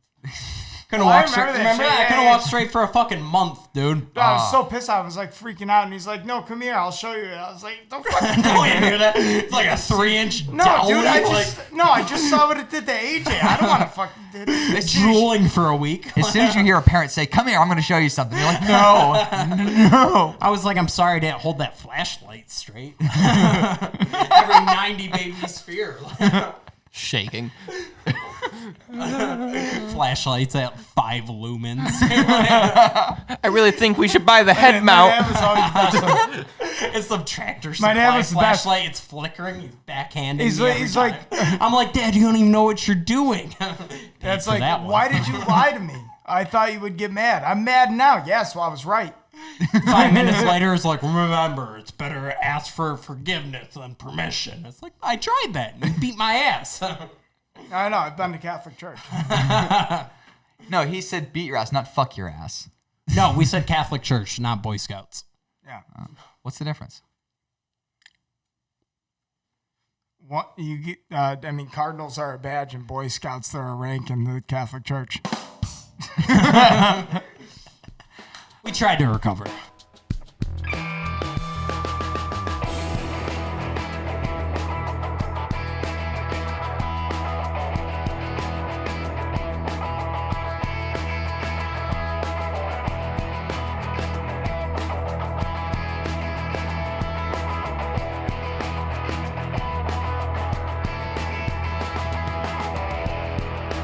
Couldn't Oh, I walk straight. remember that Remember shit. that? I Yeah, couldn't yeah. walk straight for a fucking month, dude. I was so pissed. I was like freaking out, and he's like, "No, come here. I'll show you." And I was like, "Don't fucking No, you hear that? It's like a 3-inch no, dowel, dude. I like just saw what it did to AJ. I don't want to fucking do it. drooling for a week. As soon as you hear a parent say, "Come here, I'm going to show you something," you're like, "No, no." I was like, I'm sorry I didn't hold that flashlight straight. Every 90 babies fear. Shaking. Flashlights at 5 lumens. I really think we should buy the head My dad mount. was always best. It's some tractor My supply dad was the best. flashlight. It's flickering. He's backhanding He's me like- every he's time. I'm like, Dad, you don't even know what you're doing. That's For like, that one. why did you lie to me? I thought you would get mad. I'm mad now. Yes, well, I was right. 5 minutes later, it's like, remember, it's better to ask for forgiveness than permission. It's like, I tried that. You beat my ass. I know. I've been to Catholic church. No, he said beat your ass, not fuck your ass. No, we said Catholic Church, not Boy Scouts. Yeah. What's the difference? What you get? I mean, Cardinals are a badge, and Boy Scouts they're a rank in the Catholic Church. We tried to recover.